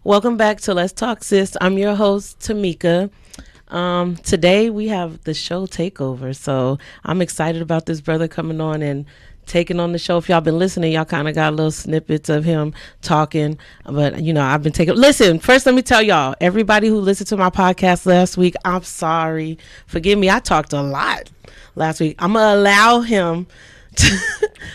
Welcome back to Let's Talk Sis. I'm your host, Tameca. Today we have the show takeover, so I'm excited about this brother coming on and taking on the show. If y'all been listening, y'all kind of got little snippets of him talking, but I've been taking. Listen, first let me tell y'all, everybody who listened to my podcast last week, I'm sorry, forgive me. I talked a lot last week. I'm gonna allow him.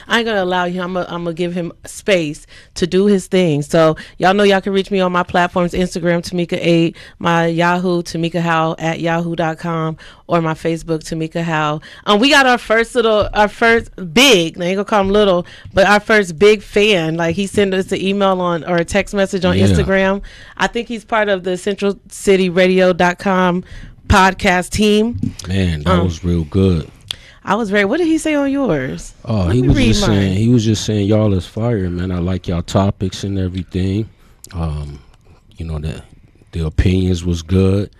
I ain't gonna allow him. I'm gonna give him space to do his thing. So y'all know y'all can reach me on my platforms: Instagram Tameca8, my Yahoo Tameca Howell at yahoo.com, or my Facebook Tameca Howell. We got our first big. I ain't gonna call him little, but our first big fan. Like, he sent us an email or a text message on Instagram. I think he's part of the CentralCityRadio.com podcast team. Man, that was real good. I was very. What did he say on yours? Oh, he was just saying y'all is fire, man. I like y'all topics and everything. That the opinions was good.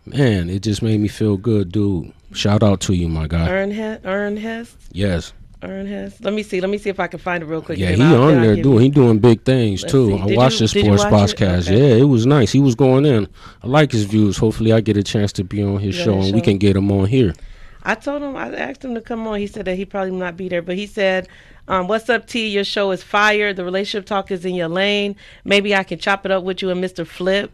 Man, it just made me feel good, dude. Shout out to you, my guy. Ernhest? Yes. Ernhest. Let me see if I can find it real quick. Yeah, he on there doing. He doing big things too. I watched the sports podcast. Okay. Yeah, it was nice. He was going in. I like his views. Hopefully, I get a chance to be on his show and we can get him on here. I asked him to come on. He said that he probably not be there, but he said, what's up, T? Your show is fire. The relationship talk is in your lane. Maybe I can chop it up with you and Mr. Flip.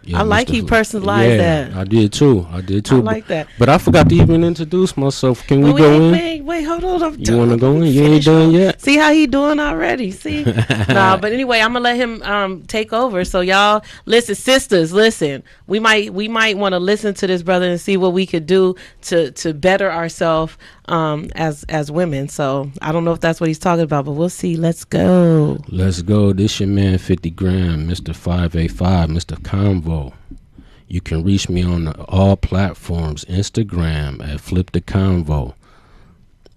Yeah, I like he personalized that. I did too. I like that. But I forgot to even introduce myself. Can we go in? Wait, hold on. You want to go in? You ain't done yet? See how he doing already? See? Nah, but anyway, I'm going to let him take over. So y'all, listen, sisters, listen. We might want to listen to this brother and see what we could do to better ourselves as women. So I don't know if that's what he's talking about, but we'll see. Let's go. This your man 50 grand, Mr. 585, Mr. Convo. You can reach me on all platforms: Instagram at Flip the Convo,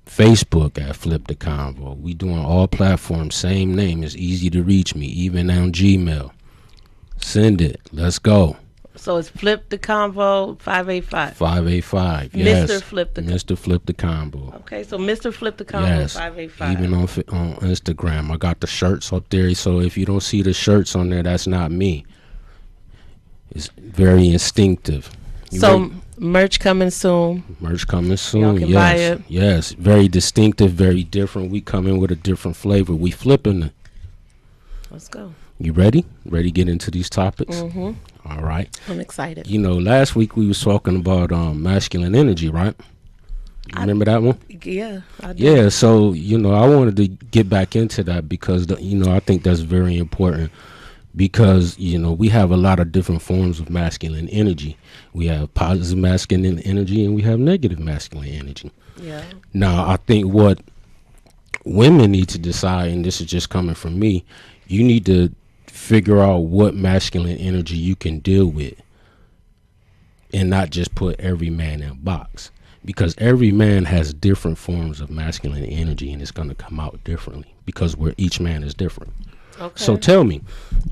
Facebook at Flip the Convo. We doing all platforms, same name. It's easy to reach me, even on Gmail. Send it. Let's go. So it's Flip the Convo 585. 585. Yes. Mr. Flip the Convo. Okay, so Mr. Flip the Convo 585. Even on Instagram. I got the shirts up there, so if you don't see the shirts on there, that's not me. It's very instinctive. Merch coming soon. Y'all can buy it. Yes. Very distinctive, very different. We come in with a different flavor. We flipping it. Let's go. You ready? Ready to get into these topics? Mm-hmm. All right. I'm excited. Last week we was talking about masculine energy, right? You remember that one? Yeah, I do. Yeah, so, I wanted to get back into that because, I think that's very important. Because, we have a lot of different forms of masculine energy. We have positive masculine energy and we have negative masculine energy. Yeah. Now, I think what women need to decide, and this is just coming from me, you need to figure out what masculine energy you can deal with and not just put every man in a box. Because every man has different forms of masculine energy and it's going to come out differently because each man is different. Okay. So tell me,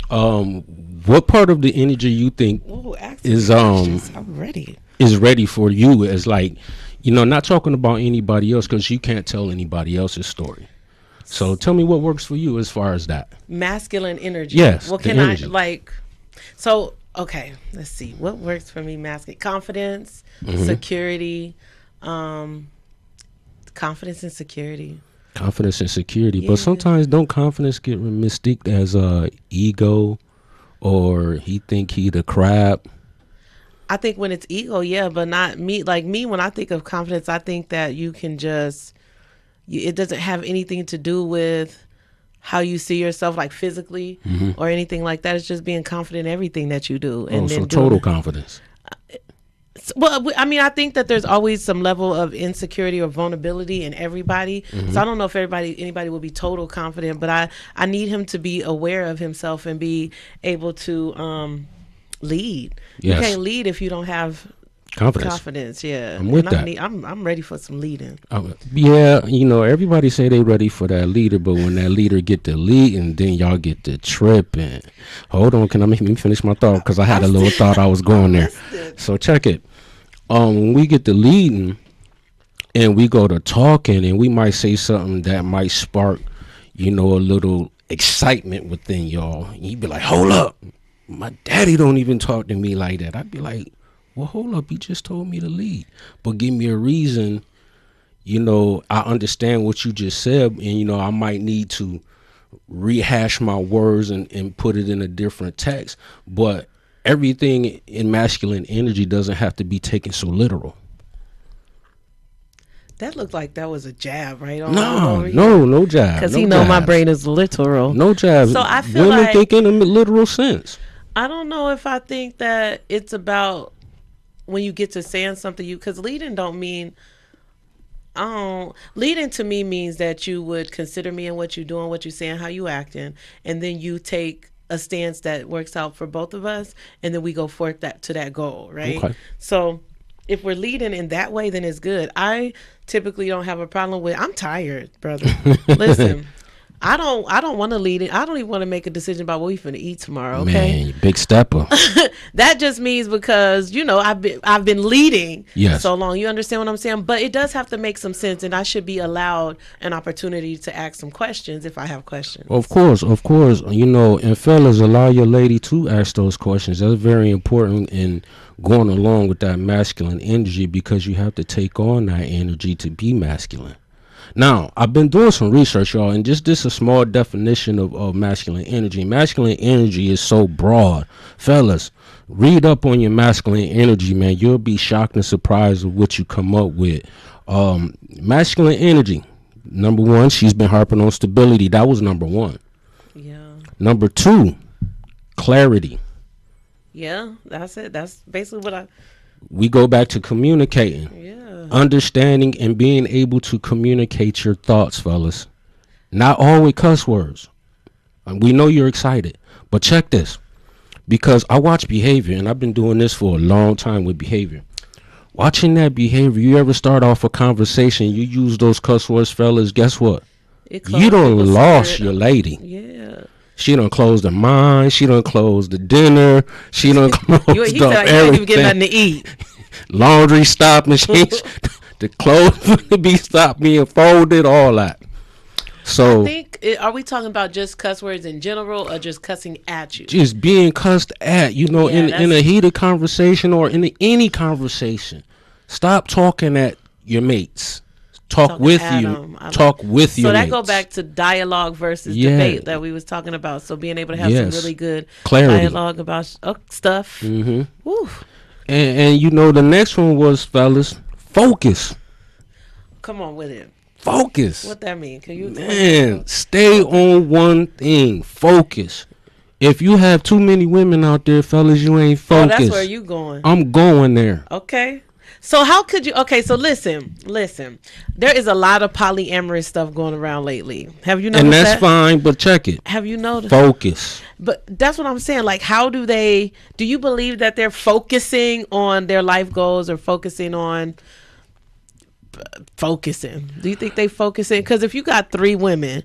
what part of the energy you think is ready for you? As like, not talking about anybody else because you can't tell anybody else's story. So tell me what works for you as far as that masculine energy. Yes. What can energy. I like? So okay, let's see what works for me. Masculine confidence, security, confidence and security. Confidence and security, yeah. But sometimes don't confidence get mistaken as ego, or he think he the crab? I think when it's ego, yeah, but not me. Like me, when I think of confidence, I think that you can just, it doesn't have anything to do with how you see yourself, like physically or anything like that. It's just being confident in everything that you do. And so total confidence. Well, I mean, I think that there's always some level of insecurity or vulnerability in everybody. So I don't know if anybody will be total confident, but I need him to be aware of himself and be able to lead. Yes. You can't lead if you don't have confidence. Yeah, I'm with that. I'm ready for some leading. Yeah, everybody say they ready for that leader, but when that leader get the lead, and then y'all get the trip. And hold on, can I make me finish my thought? Because I had a little thought I was going there. So check it. When we get the leading, and we go to talking, and we might say something that might spark, a little excitement within y'all. And you be like, hold up. My daddy don't even talk to me like that. I'd be like, well, hold up, he just told me to lead, but give me a reason. I understand what you just said, and I might need to rehash my words and put it in a different text, but everything in masculine energy doesn't have to be taken so literal. That looked like that was a jab right on No, over here. no jab, Because no he know my jabs, brain is literal. no jabs. So I feel Women like think in a literal sense. I don't know if I think that it's about when you get to saying something because leading don't mean leading to me means that you would consider me and what you're doing, what you're saying, how you acting, and then you take a stance that works out for both of us, and then we go forth to that goal, right? Okay. So if we're leading in that way, then it's good. I typically don't have a problem with. I'm tired, brother. Listen, I don't want to lead it. I don't even want to make a decision about what we finna eat tomorrow. Okay, Man, you big stepper. that just means because I've been leading Yes. so long. You understand what I'm saying? But it does have to make some sense, and I should be allowed an opportunity to ask some questions if I have questions. Of course. And fellas, allow your lady to ask those questions. That's very important in going along with that masculine energy, because you have to take on that energy to be masculine. Now, I've been doing some research, y'all, and just this a small definition of masculine energy. Masculine energy is so broad. Fellas, read up on your masculine energy, man. You'll be shocked and surprised of what you come up with. Masculine energy, number one, she's been harping on stability. That was number one. Yeah. Number two, clarity. Yeah, that's it. That's basically We go back to communicating. Yeah. Understanding and being able to communicate your thoughts, fellas. Not all with cuss words. And we know you're excited, but check this. Because I watch behavior, and I've been doing this for a long time with behavior. Watching that behavior, you ever start off a conversation, you use those cuss words, fellas, guess what? You done lost your lady. Yeah. She done closed the mind. She done closed the dinner. She done closed he said, up you ain't even getting everything. nothing to eat. Laundry stopping. The clothes to be stopped being folded. All that. So I think, are we talking about just cuss words in general or just cussing at you? just being cussed at, Yeah, in a heated conversation or in any conversation. Stop talking at your mates. Talk Talking with at you. 'em. Talk with So your that mates. go back to dialogue versus Yeah. debate that we was talking about. So being able to have Yes. some really good Clarity. dialogue about stuff. Mm-hmm. Woo. And the next one was, fellas, focus. Come on with it. Focus. What that mean? Can you Man, stay on one thing. Focus. If you have too many women out there, fellas, you ain't Oh, focused. that's where you going. I'm going there. Okay. So how could you? Okay, so listen. There is a lot of polyamorous stuff going around lately. Have you noticed And that's that? fine, but check it. Have you noticed? Focus. But that's what I'm saying. Like, how do you believe that they're focusing on their life goals or focusing on focusing? Do you think they focusing? Because if you got 3 women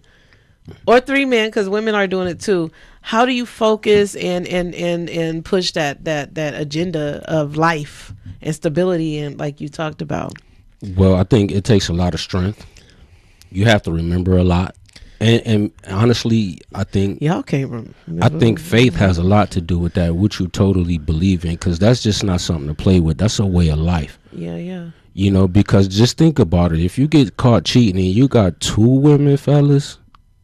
or 3 men, because women are doing it too, how do you focus and push that agenda of life and stability and like you talked about? Well, I think it takes a lot of strength. You have to remember a lot. And honestly, I think Y'all can't remember. I think faith has a lot to do with that, what you totally believe in, because that's just not something to play with. That's a way of life. Yeah. Because just think about it. If you get caught cheating and you got 2 women, fellas,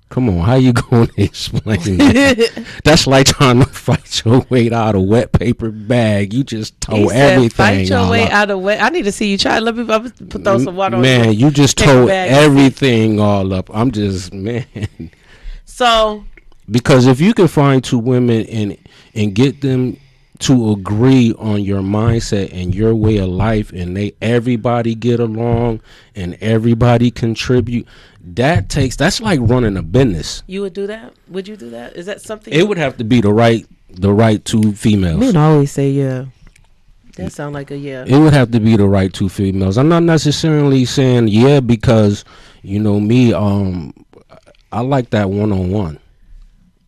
come on, how you going to explain that? That's like trying to fight your way out of wet paper bag. You just He told said, everything fight your way out. out of wet. I need to see you try. Let me throw some water on Man, you just paper told bag. everything all up. I'm just, man. So Because if you can find 2 women and get them to agree on your mindset and your way of life, and everybody get along and everybody contribute, that's like running a business. you would do that? Would you do that? Is that something? It would have to be the right 2 females. Men always say yeah. That sound like a yeah. It would have to be the right 2 females. I'm not necessarily saying yeah, because me, I like that one-on-one.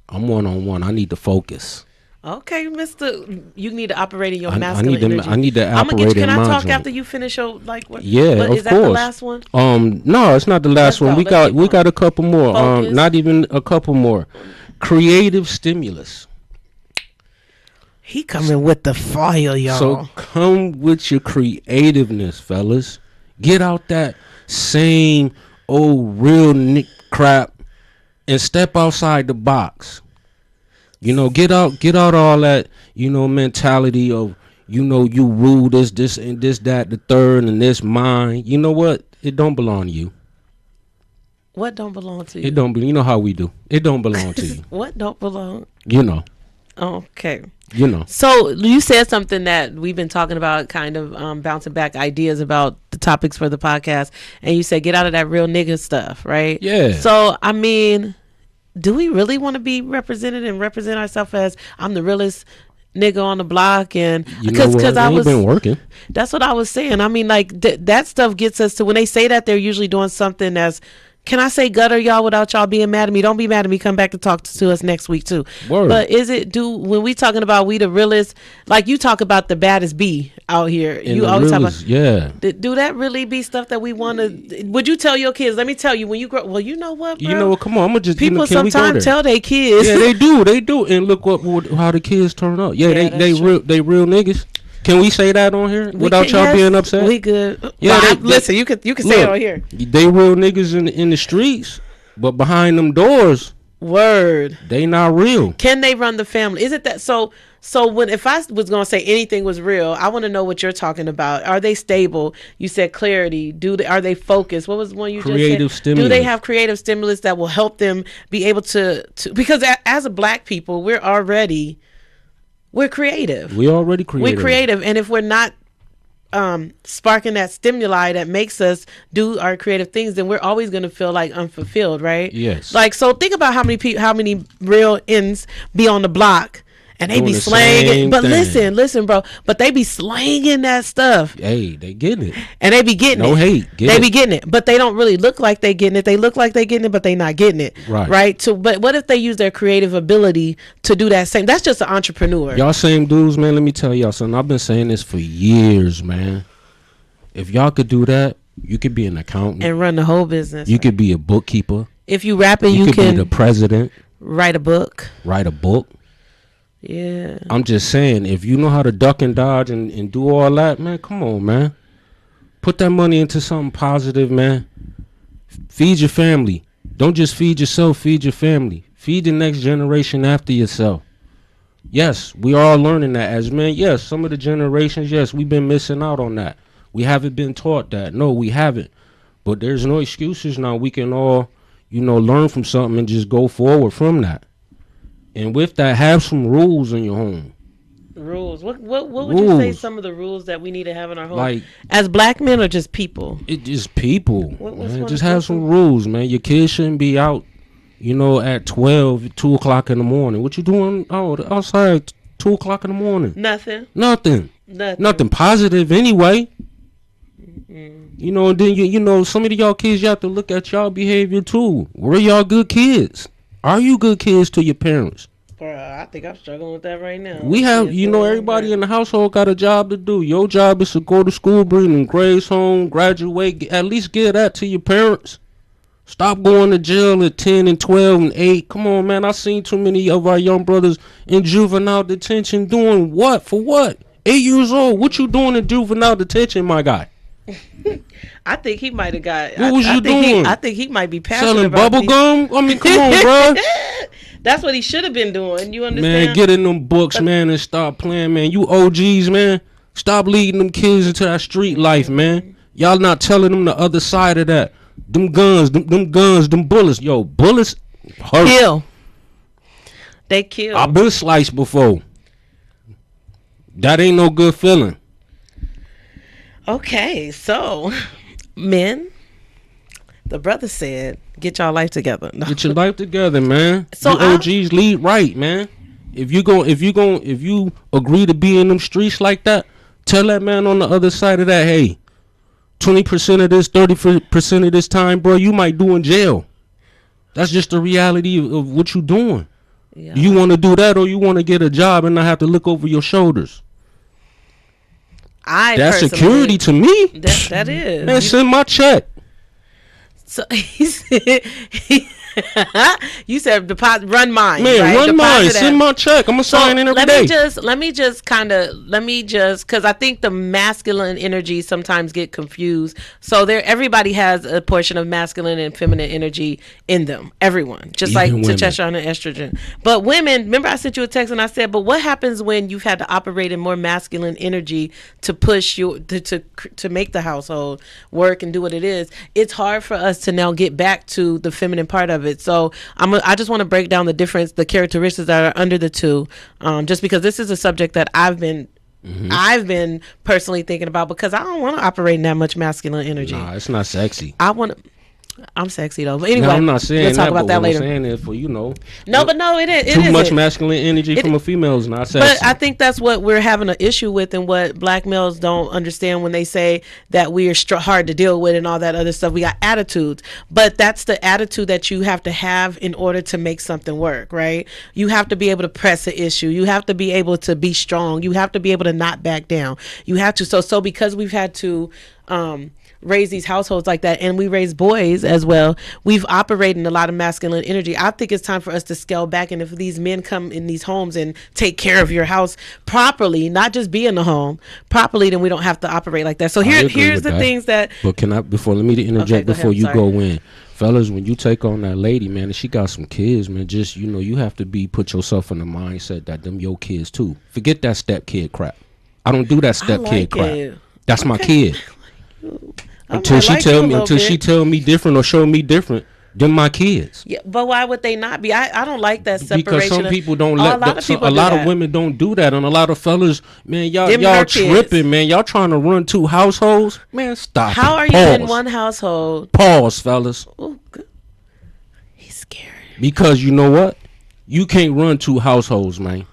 I'm one-on-one. I need to focus. Okay, Mister, you need to operate in your I masculine need to. energy. I need to I'm gonna get operate you. in Can I my talk joint. after you finish your like? What, Yeah, what, of is that the course. last one? No, it's not the last Let's one. go. We Let's got keep we going. got a couple more. Focus. Not even a couple more. Creative stimulus. He coming with the fire, So y'all. come with your creativeness, fellas. Get out that same old real crap and step outside the box. Get out all that, mentality of, you rule this, and this, that, the third, and this mine. You know what? It don't belong to you. What don't belong to It you? don't be. You know how we do. It don't belong to you. What don't belong? You know. Okay. You know. So you said something that we've been talking about, kind of bouncing back ideas about the topics for the podcast, and you said get out of that real nigga stuff, right? Yeah. So I mean, do we really want to be represented and represent ourselves as I'm the realest nigga on the block? And You know what? It ain't been working. that's what I was saying. I mean, like that stuff gets us to when they say that they're usually doing something that's. Can I say gutter, y'all, without y'all being mad at me? Don't be mad at me. Come back to talk to us next week too. Word. But when we talking about we the realest, like you talk about the baddest bee out here, And you the always talk realest, about. yeah. Do that really be stuff that we want to? Would you tell your kids? Let me tell you, when you grow, well, you know what, bro? You know what? Come on, I'm gonna just. People Can we go sometimes there? tell their kids. Yeah, they do, and look how the kids turn up. Yeah, Yeah, they that's true. real niggas. Can we say that on here without y'all yes, being upset? We good. Yeah, Well, listen, you can say it look, on here. They real niggas in the streets, but behind them doors, Word. they not real. Can they run the family? Isn't that so? So when if I was gonna say anything was real, I want to know what you're talking about. Are they stable? You said clarity. Are they focused? What was one you Creative just said? stimulus. Do they have creative stimulus that will help them be able to because as a black people, we're creative. We already creative. We're creative, and if we're not sparking that stimuli that makes us do our creative things, then we're always going to feel like unfulfilled, right? Yes. Like, so think about how many real ends be on the block and they Doing be the slanging. same But thing. listen, bro. But they be slanging that stuff. Hey, they getting it. And they be getting it. No hate. They be getting it. But they don't really look like they getting it. They look like they getting it, but they not getting it. Right. Right? So, but what if they use their creative ability to do that same? That's just an entrepreneur. Y'all same dudes, man. Let me tell y'all something. I've been saying this for years, man. If y'all could do that, you could be an accountant and run the whole business. You could be a bookkeeper. If you rapping, You you could can be the president. write a book. Write a book. Yeah. I'm just saying, if you know how to duck and dodge and do all that, man, come on, man. Put that money into something positive, man. Feed your family. Don't just feed yourself, feed your family. Feed the next generation after yourself. Yes, we are all learning that as men. Yes, some of the generations, yes, we've been missing out on that. We haven't been taught that. No, we haven't. But there's no excuses now. We can all, learn from something and just go forward from that. And with that, have some rules in your home. Rules. What would you say some of the rules that we need to have in our home? Like, as black men or just people? It just people. What's Man. one Just of have those some rules, man. Your kids shouldn't be out, at 12, 2 o'clock in the morning. What you doing outside 2 o'clock in the morning? Nothing. Nothing positive anyway. And then some of y'all kids, you have to look at y'all behavior too. Were y'all good kids? Are you good kids to your parents? Bro, I think I'm struggling with that right now. We have, everybody in the household got a job to do. Your job is to go to school, bring them grades home, graduate, at least give that to your parents. Stop going to jail at 10 and 12 and 8. Come on, man. I've seen too many of our young brothers in juvenile detention doing what? For what? 8 years old. What you doing in juvenile detention, my guy? I think he might have got. What was you doing? I think he might be passionate selling about bubble gum. I mean, come on, bro. That's what he should have been doing. You understand? Man, get in them books, man, and stop playing, man. You OGs, man. Stop leading them kids into that street life, man. Y'all not telling them the other side of that. Them guns, them bullets. Yo, bullets hurt. Kill. They kill. I've been sliced before. That ain't no good feeling. Okay, so men, the brother said, "Get y'all life together." No. Get your life together, man. So you OGs lead right, man. If you agree to be in them streets like that, tell that man on the other side of that, hey, 20% of this, 30% of this time, bro, you might do in jail. That's just the reality of what you doing. Yeah. You want to do that, or you want to get a job and not have to look over your shoulders. That's security to me. That is. Man, send my check. So he said, You said deposit, run mine, Man, right? run mine. Deposit Send at. my check. I'm gonna So sign in every let day. me just because I think the masculine energy sometimes get confused. So there, everybody has a portion of masculine and feminine energy in them. Everyone, just like Even women. testosterone and estrogen. But women, remember I sent you a text and I said, but what happens when you've had to operate in more masculine energy to push you to make the household work and do what it is? It's hard for us to now get back to the feminine part of it. So I just want to break down the difference, the characteristics that are under the two, just because this is a subject that I've been personally thinking about, because I don't want to operate in that much masculine energy. Nah, it's not sexy. I want to. I'm sexy though, but No, anyway, I'm not saying we'll talk that, about but that what later. I'm saying is for No, but no, it is. too It much isn't. masculine energy from a female is not sexy. But I think that's what we're having an issue with, and what black males don't understand when they say that we are hard to deal with and all that other stuff. We got attitudes, but that's the attitude that you have to have in order to make something work, right? You have to be able to press an issue. You have to be able to be strong. You have to be able to not back down. You have to. So because we've had to raise these households like that, and we raise boys as well, we've operated in a lot of masculine energy. I think it's time for us to scale back, and if these men come in these homes and take care of your house properly, not just be in the home properly, then we don't have to operate like that. So here's the things that. But can I, let me interject Okay, before ahead, you sorry. go in. Fellas, when you take on that lady, man, and she got some kids, man, just, you have to put yourself in the mindset that them your kids too. Forget that step kid crap. I don't do that step kid crap. That's my kid. Until she tell me different or show me different, them my kids. Yeah, but why would they not be? I don't like that separation. Because some people don't a lot of people a lot do of that. women don't do that, and a lot of fellas, man, y'all Them her tripping, kids. man. Y'all trying to run two households, man. Stop. How are you in one household? Pause, fellas. Oh, he's scary. Because you know what? You can't run two households, man.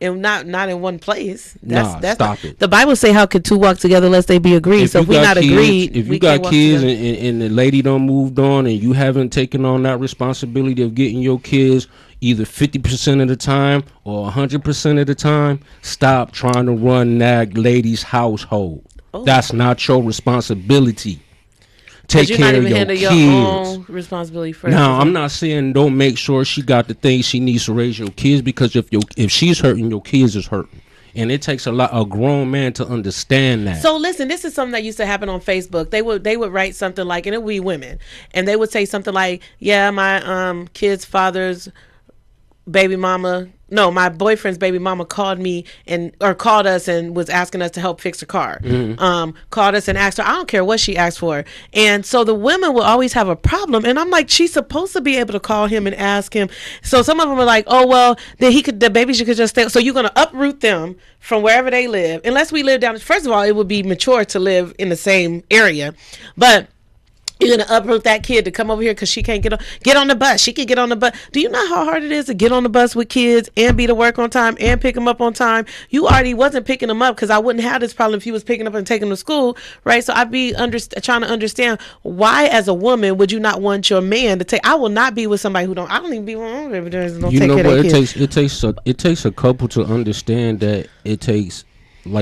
And not in one place. Stop not, it. The Bible say, how could two walk together unless they be agreed? So if we're not agreed, if we you got can't kids walk and the lady done moved on, and you haven't taken on that responsibility of getting your kids either 50% of the time or 100% of the time, stop trying to run that lady's household. Oh. That's not your responsibility. Take you're care not of even your handle kids. your own responsibility first. Now, I'm not saying don't make sure she got the things she needs to raise your kids, because if she's hurting, your kids is hurting. And it takes a grown man to understand that. So listen, this is something that used to happen on Facebook. They would write something like, and it would be women, and they would say something like, yeah, my kid's father's baby mama, no, my boyfriend's baby mama called us and was asking us to help fix her car. Called us and asked her, I don't care what she asked for. And so the women will always have a problem. And I'm like, she's supposed to be able to call him and ask him. So some of them are like, oh, well, then the baby could just stay. So you're going to uproot them from wherever they live. Unless we live down, first of all, it would be mature to live in the same area. But you're going to uproot that kid to come over here because she can't get on the bus. She can get on the bus. Do you know how hard it is to get on the bus with kids and be to work on time and pick them up on time? You already wasn't picking them up, because I wouldn't have this problem if you was picking up and taking them to school, right? So I'd be trying to understand, why as a woman would you not want your man to take? I will not be with somebody I don't even be with don't take care of their kids. It takes a couple to understand that it takes,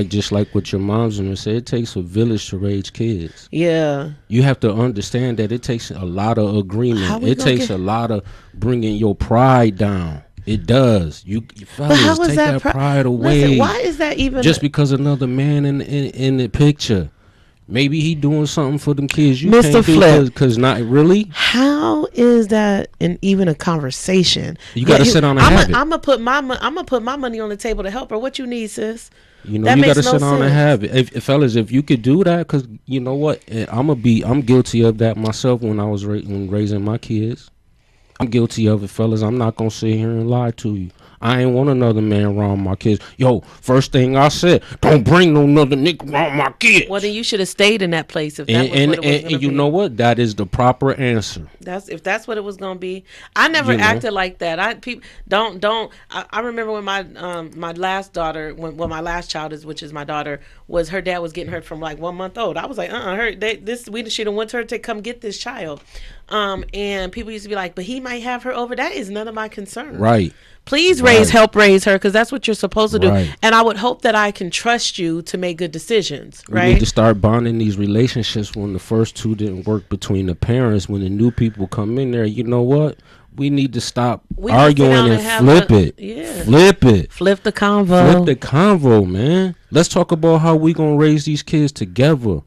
just like what your mom's gonna say, it takes a village to raise kids. Yeah. You have to understand that it takes a lot of agreement. It takes a lot of bringing your pride down. It does. You fellas, take that pride away. Listen, why is that even? Just because another man in the picture, maybe he doing something for them kids. You Mr. can't Flip, because not really. How is that even a conversation? You got to sit on a habit. I'm gonna put my money on the table to help her. What you need, sis? You got to sit on a habit. Fellas, if you could do that, because you know what, I'm guilty of that myself when I was raising my kids. I'm guilty of it, fellas. I'm not gonna sit here and lie to you. I ain't want another man around my kids. Yo, first thing I said, don't bring no another nigga around my kids. Well, then you should have stayed in that place if that was what it was going to be. And you know what? That is the proper answer. If that's what it was going to be. I never acted like that. I remember when my last daughter, my last child which is my daughter, her dad was getting her from like 1 month old. I was like, she done went to her to come get this child. And people used to be like, but he might have her over. That is none of my concern. Right. Please Right. help raise her, because that's what you're supposed to do. Right. And I would hope that I can trust you to make good decisions, We need to right? start bonding these relationships when the first two didn't work between the parents. When the new people come in there, you know what? We need to stop We can sit arguing down and have flip a, it. yeah, Flip it. flip the Flip convo. the convo, man. Let's talk about how we gonna raise these kids together.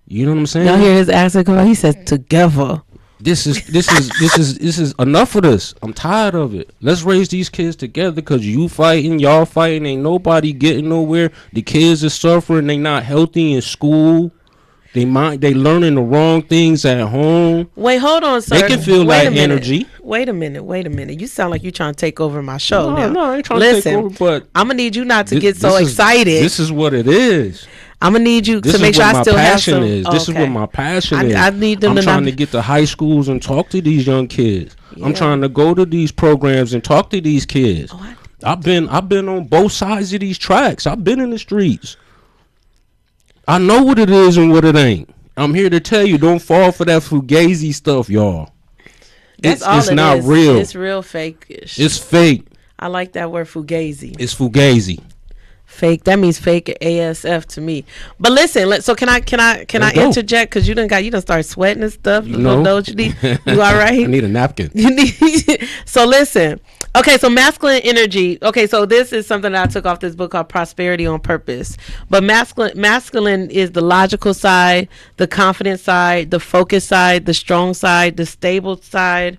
You know what I'm saying? Y'all hear his accent come out? He says together. This is enough of this. I'm tired of it. Let's raise these kids together, because you fighting, y'all fighting, ain't nobody getting nowhere. The kids are suffering. They not healthy in school. They learning the wrong things at home. Wait, hold on, sir. They can feel Wait like a minute. energy. Wait a minute. You sound like you trying to take over my show No, now. no, I ain't trying to Listen, take over, but I'm gonna need you not to thi- get so this is- excited. This is what it is. I'm gonna need you This to is make sure what I my still have passion some. is. This is Okay. what my passion is. I need them I'm to trying not. to get to high schools and talk to these young kids. I'm Yeah. trying to go to these programs and talk to these kids. Oh, I've been on both sides of these tracks. I've been in the streets. I know what it is and what it ain't. I'm here to tell you, don't fall for that fugazi stuff, y'all. That's all It's it not is. real. It's real fake-ish. It's fake. I like that word fugazi. It's fugazi. Fake. That means fake ASF to me. But listen, so can I Let's go. interject? Because you done start sweating and stuff. You know. What you need? You all right? I need a napkin. You need. So listen. Okay, so masculine energy. Okay, so this is something that I took off this book called Prosperity on Purpose. But masculine is the logical side, the confident side, the focused side, the strong side, the stable side,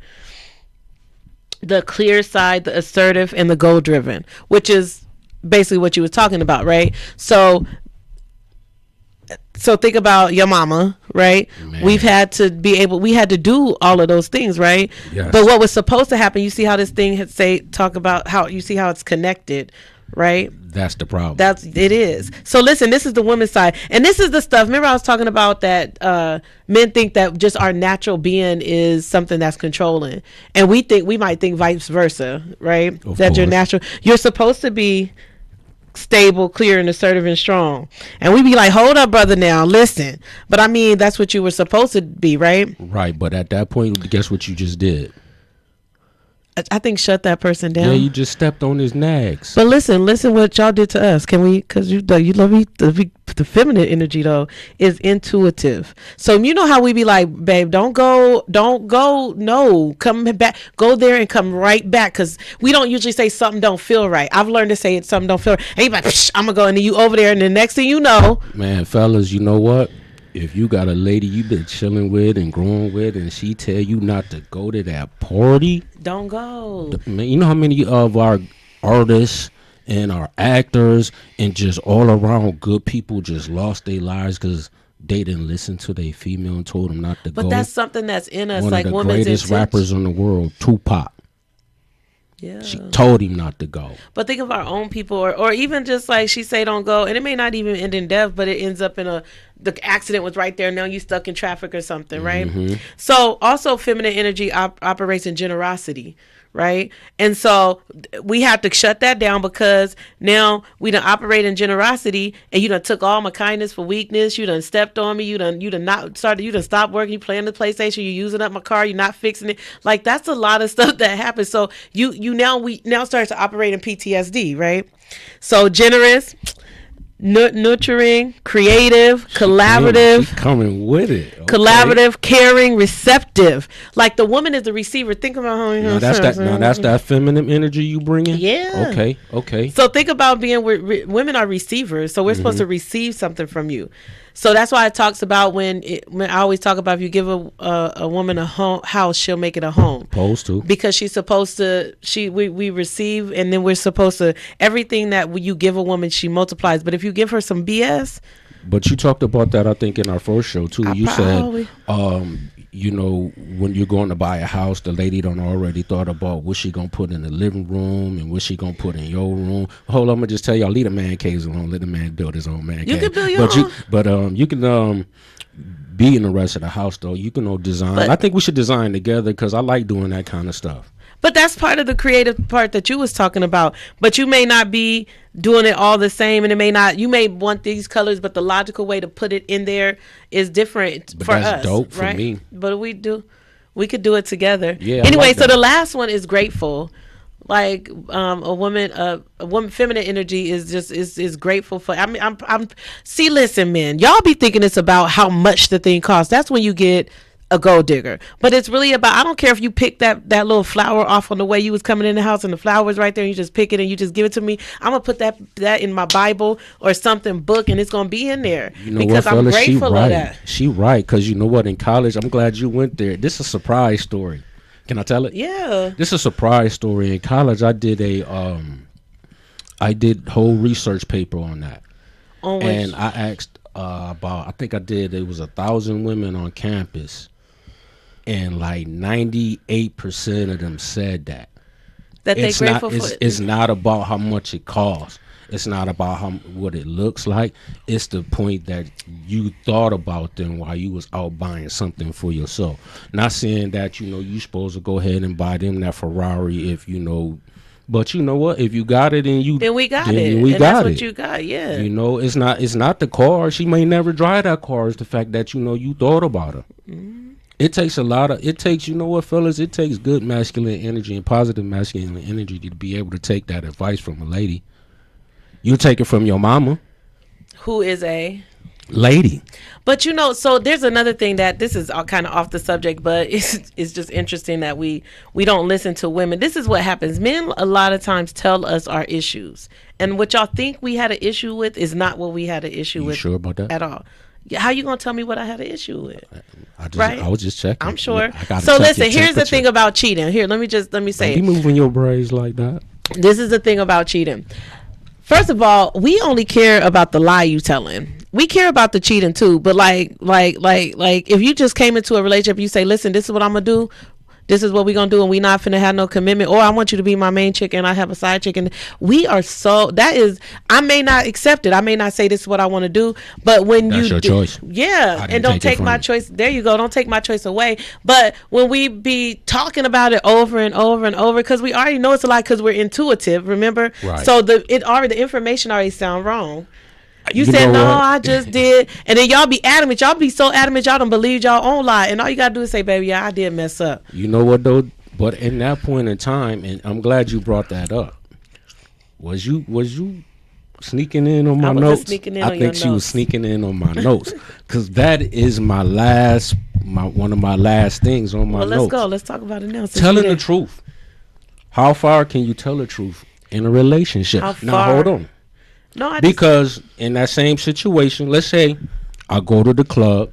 the clear side, the assertive, and the goal driven, which is basically what you were talking about, right? So think about your mama, right? Man. We had to do all of those things, right? Yes. But what was supposed to happen, you see how this thing talk about how you see how it's connected, right? That's the problem. It is. So listen, this is the women's side, and this is the stuff. Remember, I was talking about that men think that just our natural being is something that's controlling, and we might think vice versa, right? Of That you're course. natural. You're supposed to be stable, clear, and assertive and strong, and we be like, hold up, brother, now listen. But I mean, that's what you were supposed to be, right? Right, but at that point, guess what you just did? I think shut that person down. Yeah, you just stepped on his nags. But listen what y'all did to us. Can we? Because you love me. The feminine energy though is intuitive. So you know how we be like, babe, don't go. No, come back. Go there and come right back. Because we don't usually say something don't feel right. I've learned to say something don't feel right. And you like, I'm gonna go, and then you over there, and the next thing you know, Man, fellas, you know what? If you got a lady you been chilling with and growing with, and she tell you not to go to that party, don't go. man, you know how many of our artists and our actors and just all around good people just lost their lives because they didn't listen to their female and told them not to go. But that's something that's in us, One like of the women's greatest intent. rappers in the world, Tupac. Yeah. She told him not to go. But think of our own people, or even just like she say don't go, and it may not even end in death, but it ends up in the accident was right there. Now you stuck in traffic or something, right? Mm-hmm. So also feminine energy operates in generosity, right? And so we have to shut that down, because now we done operate in generosity, and you done took all my kindness for weakness. You done stepped on me. You done stopped working. You playing the PlayStation. You using up my car. You not fixing it. Like that's a lot of stuff that happens. So we now start to operate in PTSD, right? So generous, nurturing, creative, collaborative. She coming with it. Okay. Collaborative, caring, receptive. Like the woman is the receiver. Think about how Now that's that feminine energy you bringing. Yeah. Okay. So think about being women are receivers. So we're supposed to receive something from you. So that's why it talks about when I always talk about, if you give a woman a house, she'll make it a home. Supposed to. Because she's supposed to. We receive, and then we're supposed to, everything that you give a woman, she multiplies. But if you give her some BS. But you talked about that, I think, in our first show too. You probably. said, when you're going to buy a house, the lady done already thought about what she gonna put in the living room and what she gonna put in your room. Hold on, I'm gonna just tell y'all, leave the man caves alone. Let the man build his own man cave. You can build your own. But you can be in the rest of the house though. You can design. But- I think we should design together because I like doing that kind of stuff. But that's part of the creative part that you was talking about. But you may not be doing it all the same, and you may want these colors, but the logical way to put it in there is different But for that's us. dope for right? me. But we could do it together. Yeah, I Anyway, like so that. the last one is grateful. Like a woman feminine energy is just is grateful for. I mean, I'm see, listen, men, y'all be thinking it's about how much the thing costs. That's when you get a gold digger. But it's really about, I don't care if you pick that little flower off on the way you was coming in the house and the flower was right there and you just pick it and you just give it to me. I'm gonna put that in my Bible or something book, and it's gonna be in there You know what, because I'm fella? She grateful of right. that. She right. Because you know what? In college, I'm glad you went there. This is a surprise story. Can I tell it? Yeah. This is a surprise story. In college, I did whole research paper on that, On and which I asked about. I think I did. It was 1,000 women on campus, and like 98% of them said that that they it's not. grateful for. It's not about how much it costs. It's not about what it looks like. It's the point that you thought about them while you was out buying something for yourself. Not saying that you supposed to go ahead and buy them that Ferrari if but you know what? If you got it and Then we got it, we and that's got what it. you got. Yeah. It's not the car. She may never drive that car. It's the fact that you thought about her. It takes you know what, fellas? It takes good masculine energy and positive masculine energy to be able to take that advice from a lady. You take it from your mama, Who is a lady. But so there's another thing that this is all kind of off the subject, but it's just interesting that we don't listen to women. This is what happens. Men a lot of times tell us our issues, and what y'all think we had an issue with is not what we had an issue You with sure about that? at all. How you gonna tell me what I had an issue with? I was just checking. I'm sure. I gotta So check listen, your here's the temperature. thing about cheating. Here, let me say Don't be moving your braids like that. this is the thing about cheating. First of all, we only care about the lie you telling. We care about the cheating too, but like if you just came into a relationship, you say, "Listen, this is what I'm gonna do. This is what we gonna do, and we not finna have no commitment." Or I want you to be my main chick, and I have a side chick, and we are that is. I may not accept it. I may not say this is what I want to do, but when That's your choice. yeah, I didn't and don't take it take from my you. choice. There you go. Don't take my choice away. But when we be talking about it over and over and over, because we already know it's a lie, because we're intuitive. Remember, Right. so the information already sound wrong. You You said know no, what? I just did, and then y'all be adamant. Y'all be so adamant, y'all don't believe y'all own lie, and all you gotta do is say, "Baby, yeah, I did mess up." You know what though? But in that point in time, and I'm glad you brought that up. Was you sneaking in on my I wasn't notes? sneaking in I on your think she was notes. sneaking in on my notes because that is one of my last things on my Well, let's notes. go. Let's talk about it now. since Telling we the there. truth. How far can you tell the truth in a relationship? How Now hold far? on. No, I just Because in that same situation, let's say I go to the club,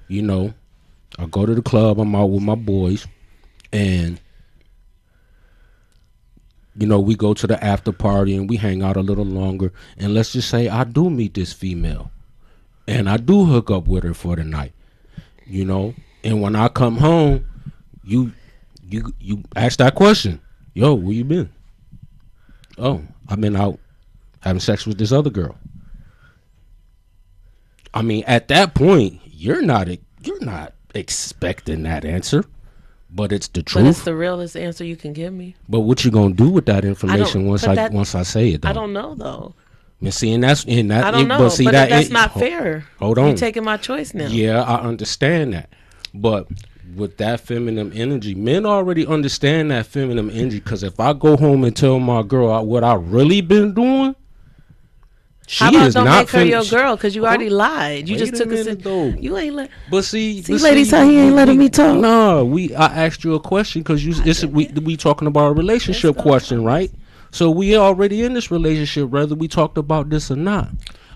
I go to the club, I'm out with my boys, and we go to the after party and we hang out a little longer, and let's just say I do meet this female and I do hook up with her for the night, and when I come home, you ask that question, yo, where you been? Oh, I've been out having sex with this other girl. I mean, at that point, you're not expecting that answer, but it's the but it's truth. the realest answer you can give me. But what you gonna do with that information once but that- I say it though? I don't know though. And see, and that's in that. I don't know, But see but that that's not fair. Hold on. You taking my choice now. Yeah, I understand that, but with that feminine energy, men already understand that feminine energy. Because if I go home and tell my girl what I really been doing, she How about is don't not make her your finished. girl? Because you already lied. You Wait just a took minute, though. You ain't let. But see, ladies, how he ain't letting me talk. No, I asked you a question because we talking about a relationship Let's go. question, right? So we already in this relationship, whether we talked about this or not.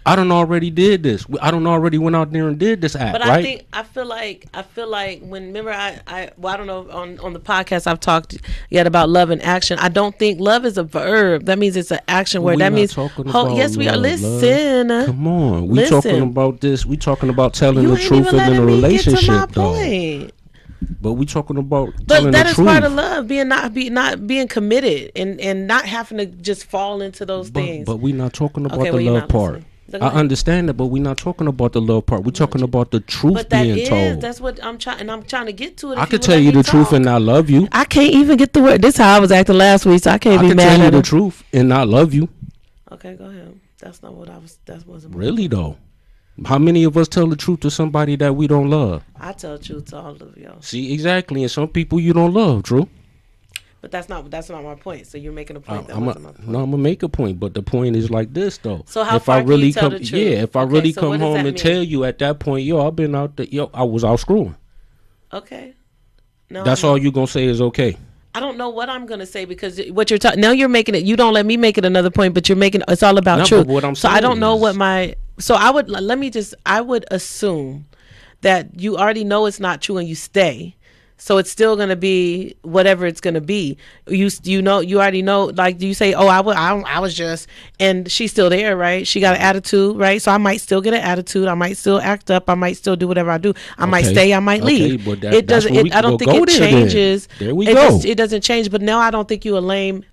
I done already did this. I done already went out there and did this act, But right? I feel like when remember I don't know on the podcast I've talked yet about love and action. I don't think love is a verb. That means it's an action word. We That not means talking about yes we are. love, Listen, Come on, we Listen. talking about this. We talking about telling you the ain't truth even in a letting me get to my relationship, though. point. But we talking about But telling that the is truth. part of love, not being committed and not having to just fall into those things. But we not talking about Okay, the well, you're love not part. listening. Go I ahead. understand that, but we're not talking about the love part. We're talking about the truth But that being is told. that's what I'm trying, and I'm trying to get to it. I if could would tell let you me the truth talk. and not love you. I can't even get the word. This is how I was acting last week, so I can't I be could mad tell you at the him. truth and not love you. Okay, go ahead. That's not what I was. That wasn't Really though, how many of us tell the truth to somebody that we don't love? I tell the truth to all of y'all. See, exactly, and some people you don't love, Drew. But that's not my point. So you're making a point that I'm wasn't my point. no, I'm gonna make a point, but the point is like this though. So how If I far can you really tell come, the truth? yeah, if I Okay, really so what come does home that and mean? tell you at that point, yo, I've been out there, yo, I was out screwing. Okay. No, I That's all know. you gonna say is okay. I don't know what I'm gonna say because what you're talking now you're making it. You don't let me make it another point, but you're making it's all about No, but truth. what I'm So I saying don't know what is, my. So I would let me just. I would assume that you already know it's not true and you stay. So it's still gonna be whatever it's gonna be. You already know. Like you say, oh, I was just, and she's still there, right? She got an attitude, right? So I might still get an attitude. I might still act up. I might still do whatever I do. I might okay, stay. I might okay, leave. but It that's doesn't. where we I don't will think go it there. Then changes. there we It go. just it doesn't change. But now I don't think you a lame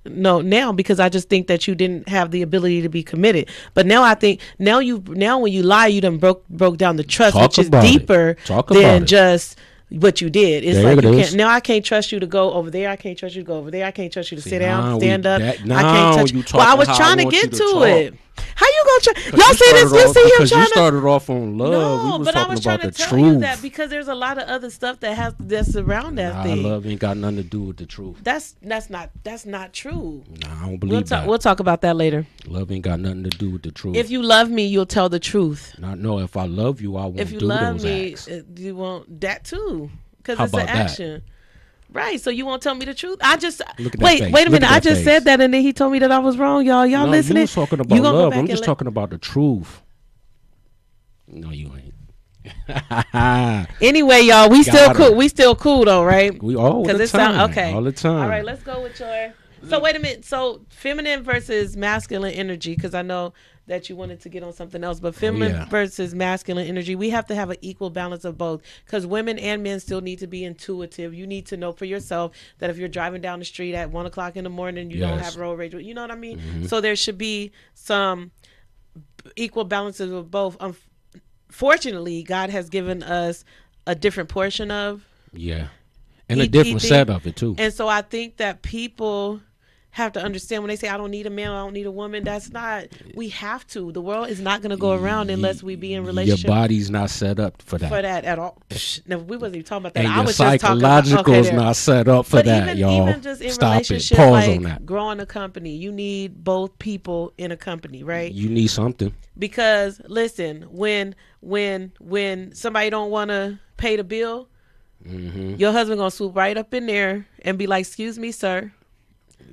no now because I just think that you didn't have the ability to be committed. But now I think now when you lie, you done broke down the trust, Talk which is about it. deeper Talk about than it. just what you did. It's There like it you can't is. now I can't trust you to go over there. I can't trust you to go over there. I can't trust you to See, sit down, now stand up. I can't now touch. you Well, I talking was how I trying to want you get to to talk. it. How you gonna try? Cause Y'all see this? You see him because you trying to. started off on love. We No, was but I talking was trying about to the tell you that truth. because there's a lot of other stuff that's around that Nah, thing. love ain't got nothing to do with the truth. That's not true. Nah, I don't believe that. We'll talk about that later. Love ain't got nothing to do with the truth. If you love me, you'll tell the truth. Not no. If I love you, I won't If you do love those me, acts. you won't that too, because How it's an about that? action. Right, so you won't tell me the truth. I just Look at that wait. face. Wait a Look minute. at I that just face. said that, and then he told me that I was wrong. Y'all No, you listening? was talking You about gonna go love. back I'm and just talking about the truth. No, you ain't. Anyway, y'all, we still Got cool. her. We still cool though, right? We all the Because it time. sound okay. All the time. All right, let's go with your. So wait a minute. So feminine versus masculine energy, because I know that you wanted to get on something else, but feminine yeah. versus masculine energy, we have to have an equal balance of both. Because women and men still need to be intuitive. You need to know for yourself that if you're driving down the street at 1 o'clock in the morning, you don't Yes. have road rage. You know what I mean? So there should be some equal balances of both. Fortunately, God has given us a different portion of Yeah. And a different set of it too. and so I think that people have to understand when they say I don't need a man, I don't need a woman. That's not. We have to. The world is not going to go around unless we be in relationship. Your body's not set up for that. For that at all. No, we wasn't even talking about that. And I your was just talking psychological about is not set up for but that, y'all. even just in Stop it. relationship, Pause like on that. growing a company, you need both people in a company, right? You need something. Because listen, when somebody don't want to pay the bill, your husband gonna swoop right up in there and be like, "Excuse me, sir."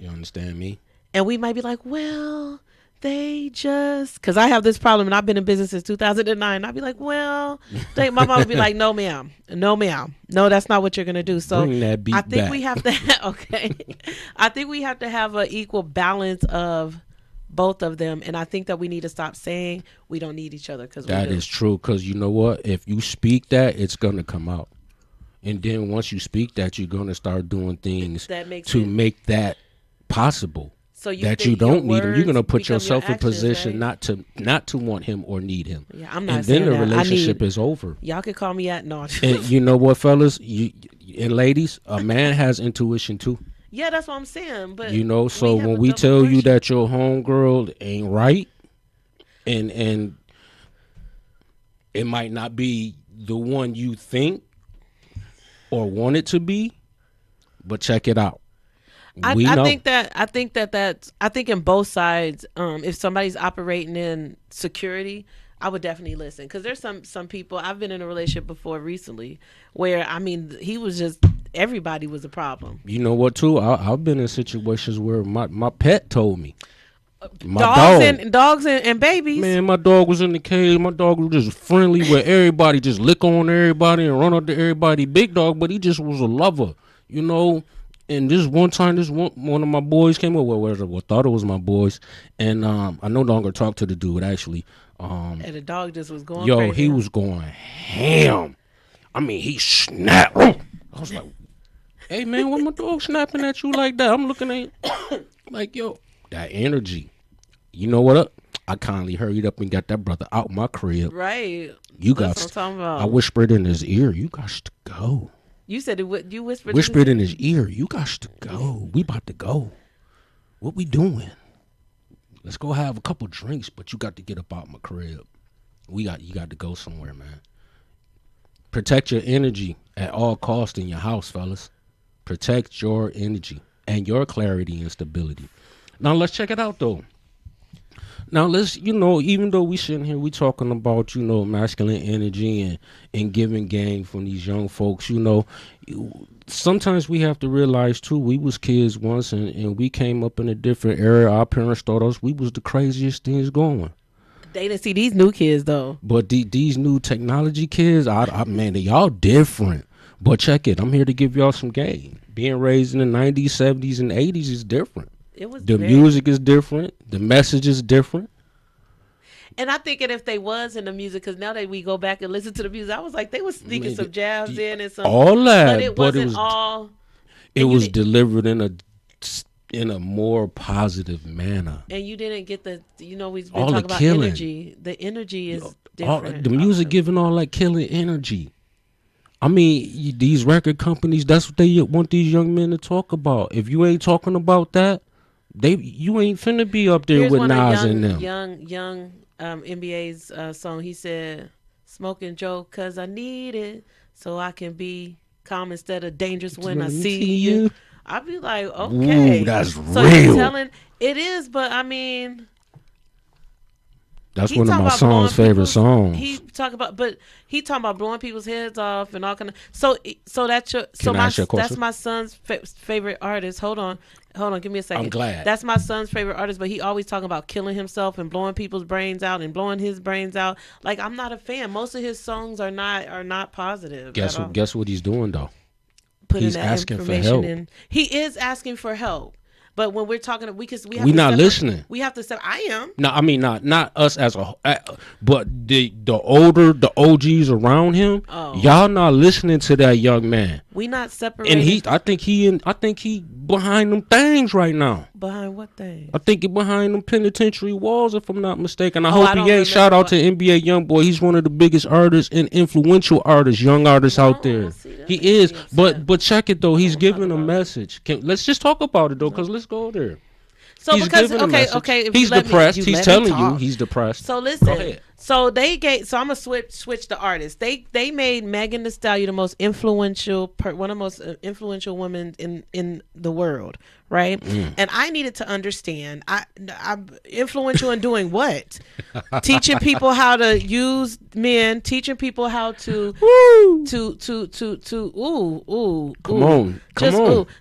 You understand me? And we might be like, "Well, they just," because I have this problem, and I've been in business since 2009. I'd be like, "Well," my mom would be like, "No, ma'am, no, ma'am, no, that's not what you're gonna do." So Bring that beat I think back. we have to. Okay, I think we have to have an equal balance of both of them, and I think that we need to stop saying we don't need each other because That is true. Because you know what? If you speak that, it's gonna come out. And then once you speak that, you're gonna start doing things That makes to it- make that possible. So you That think you don't your need him. You're gonna words put become your yourself in actions, position right? not to want him or need him. Yeah, I'm not And saying then the that. relationship is over. Y'all can call me at no. And you know what, fellas, you and ladies, a man has intuition too. Yeah, that's what I'm saying. But You know, so have when a we double tell you portion. that your homegirl ain't right, and it might not be the one you think or want it to be, but check it out. I know. think that in both sides, if somebody's operating in security, I would definitely listen because there's some people. I've been in a relationship before recently where he was just everybody was a problem. You know what too? I've been in situations where my pet told me. My Dogs and babies. Man, my dog was in the cage. My dog was just friendly with everybody, just lick on everybody and run up to everybody. Big dog, but he just was a lover, you know. And this one time, one of my boys came over. Well, thought it was my boys, and I no longer talk to the dude actually. And the dog just was going. Yo, crazy. he was going ham. I mean, he snapped. I was like, "Hey man, why my dog snapping at you like that?" I'm looking at like, yo, that energy. You know what? I kindly hurried up and got that brother out my crib. Right. You That's got. what I'm talking about. I whispered in his ear, "You got to go." You said it. You whispered. Whispered in his ear, "You got to go. We about to go. What we doing? Let's go have a couple drinks, but you got to get up out my crib. You got to go somewhere, man. Protect your energy at all costs in your house, fellas. Protect your energy and your clarity and stability. Now let's check it out though. Now let's, even though we sitting here, we talking about, masculine energy and giving game from these young folks, sometimes we have to realize too, we was kids once and we came up in a different era. Our parents thought us, we was the craziest things going. They didn't see these new kids though. But these new technology kids, man, y'all different. But check it, I'm here to give y'all some game. Being raised in the 90s, 70s, and 80s is different. The music is different. The message is different. And I think if they was in the music, because now that we go back and listen to the music, I was like, they was sneaking some jabs in and some. All that. But it wasn't all. It was delivered in a more positive manner. And you didn't get we've been all talking about killing. Energy. The energy is different. The music giving all that killing energy. I mean, these record companies, that's what they want these young men to talk about. If you ain't talking about that, you ain't finna be up there with Nas and them. Young NBA's song. He said, "Smoking Joe, 'cause I need it, so I can be calm instead of dangerous when I see you." I'd be like, okay, ooh, that's so real. It is, but I mean, that's one of my son's favorite songs. He talking about blowing people's heads off and all kind of. So that's that's my son's favorite artist. Hold on, give me a second. I'm glad. That's my son's favorite artist, but he always talking about killing himself and blowing people's brains out and blowing his brains out. Like, I'm not a fan. Most of his songs are not positive. Guess what he's doing though? He's asking for help. He is asking for help. But when we're talking, we not listening. We have to say, I am. No, I mean not us as a, but the older, the OGs around him. Oh. Y'all not listening to that young man. We not separating. And I think he behind them things right now. Behind what things? I think he behind them penitentiary walls, if I'm not mistaken. I hope he ain't. Shout out to NBA YoungBoy. He's one of the biggest artists and influential artists, young artists out there. He is. But check it though. He's giving a message. Let's just talk about it though, because let's go there. So he's because okay, he's depressed. He's telling you he's depressed. So listen. So I'm gonna switch the artists. They made Megan Thee Stallion the most influential one of the most influential women in the world, right? And I needed to understand. I'm influential in doing what? Teaching people how to use men. Teaching people how to Come on.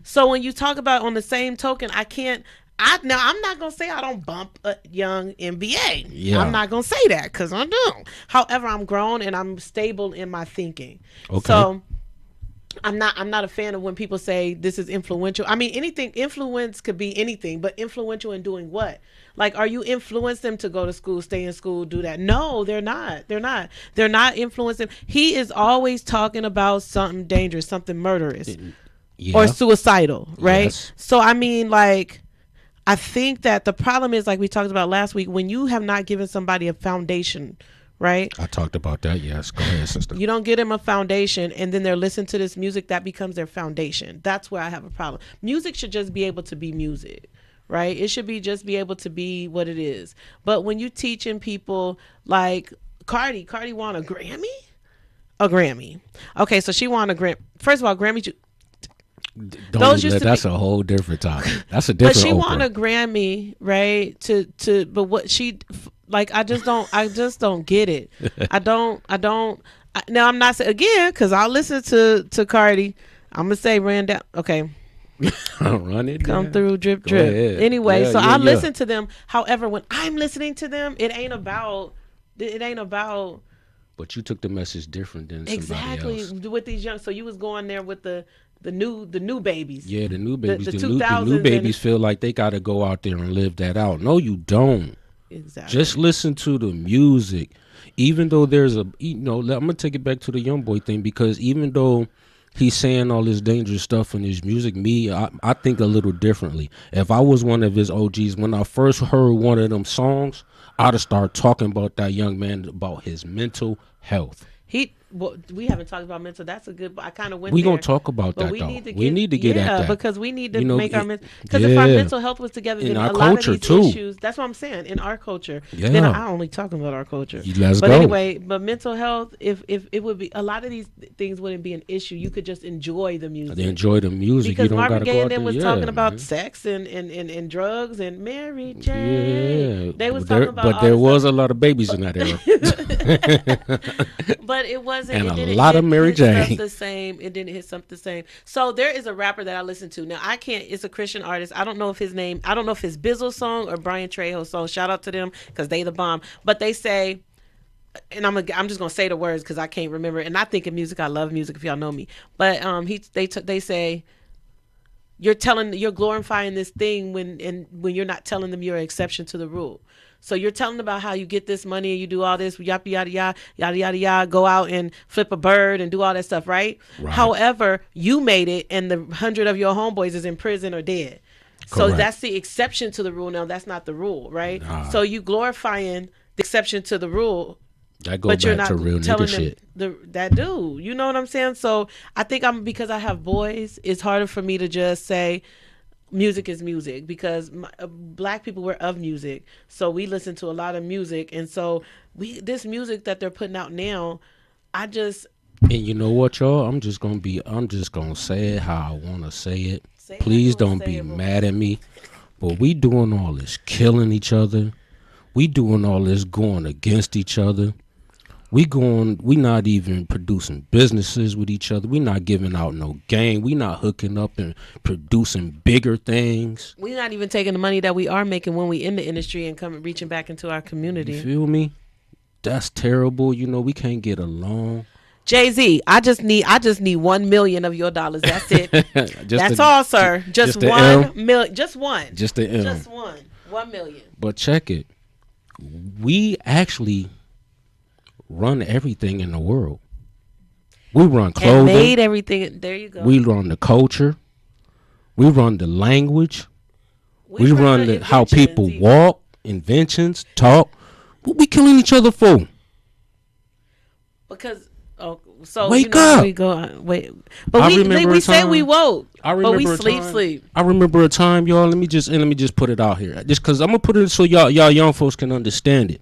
So when you talk about on the same token, I'm not gonna say I don't bump a young NBA. Yeah. I'm not gonna say that because I don't. However, I'm grown and I'm stable in my thinking. Okay. So I'm not a fan of when people say this is influential. I mean, influence could be anything, but influential in doing what? Like, are you influencing them to go to school, stay in school, do that? No, they're not. They're not influencing. He is always talking about something dangerous, something murderous, or suicidal, right? Yes. So I mean, like, I think that the problem is, like we talked about last week, when you have not given somebody a foundation, right? I talked about that, yes. Go ahead, sister. You don't get them a foundation, and then they're listening to this music, that becomes their foundation. That's where I have a problem. Music should just be able to be music, right? It should just be able to be what it is. But when you teaching people, like Cardi won a Grammy? A Grammy. Okay, so she won a Grammy. First of all, Grammys... That's a whole different topic. That's a different. But she won a Grammy, right? But what she like, I just don't get it. I don't. Now I'm not saying again because I'll listen to Cardi. I'm gonna say ran down. Okay. Run it. Come through, drip. Anyway, I listen to them. However, when I'm listening to them, it ain't about. But you took the message different than somebody else. With these young. So you was going there with the new babies. Yeah, the new babies. The new babies feel like they got to go out there and live that out. No, you don't. Exactly. Just listen to the music. Even though there's I'm going to take it back to the young boy thing, because even though he's saying all this dangerous stuff in his music, I think a little differently. If I was one of his OGs, when I first heard one of them songs, I'd have started talking about that young man, about his mental health. well, we haven't talked about mental. That's a good. I kind of went We gonna there, talk about but that we though. need to We get need to get at that. because we need to You know, make our mental. Because if our yeah, mental health was together, in then our a lot of culture these too. issues. That's what I'm saying. In our culture, then Yeah, I only talking about our culture. let's But go. anyway, but mental health, if it would be a lot of these things wouldn't be an issue. You could just enjoy the They music. enjoy the music. You Because don't Marvin gotta go Gaye and out them there. was Yeah, talking about man. sex and drugs and Mary J. Yeah, They was but talking about all there this stuff. was a lot of babies in that era, But it wasn't. and It a didn't lot of Mary hit stuff Jane. the same. It didn't hit something the same. So there is a rapper that I listen to now. I can't. It's a Christian artist. I don't know if his name. I don't know if his Bizzle song or Brian Trejo song. Shout out to them because they the bomb. But they say, and I'm just gonna say the words because I can't remember. And I think in music, I love music. If y'all know me, but they say you're glorifying this thing when you're not telling them you're an exception to the rule. So you're telling about how you get this money and you do all this yada yada yada yada yada yada, go out and flip a bird and do all that stuff, right? Right. However, you made it and the 100 of your homeboys is in prison or dead. So Correct. that's the exception to the rule. Now that's not the rule, right? Nah. So you glorifying the exception to the rule, That go but you're back not to real telling nigga them shit. that do. You know what I'm saying? So I think because I have boys, it's harder for me to just say music is music because black people were of music, so we listen to a lot of music, and so this music that they're putting out now, I just And you know what, y'all? I'm just gonna say it how I wanna say it. say Please don't be mad at me. But we doing all this killing each other. We doing all this going against each other. We not even producing businesses with each other. We not giving out no game. We not hooking up and producing bigger things. We're not even taking the money that we are making when we in the industry and coming reaching back into our You community. feel me? That's terrible. You know, we can't get along. Jay-Z, I just need 1 million of your dollars. That's it. That's the, all, sir. Just the 1 million. Just one. Just the M. Just one. 1 million. But check it. We actually run everything in the world. We run clothing. And made everything. There you go. We run the culture. We run the language. We run the how people walk, inventions, talk. What we killing each other for? Because so wake up. We go wait, but we say we woke. But we sleep. I remember a time, y'all. Let me just put it out here, just because I'm gonna put it so y'all young folks can understand it.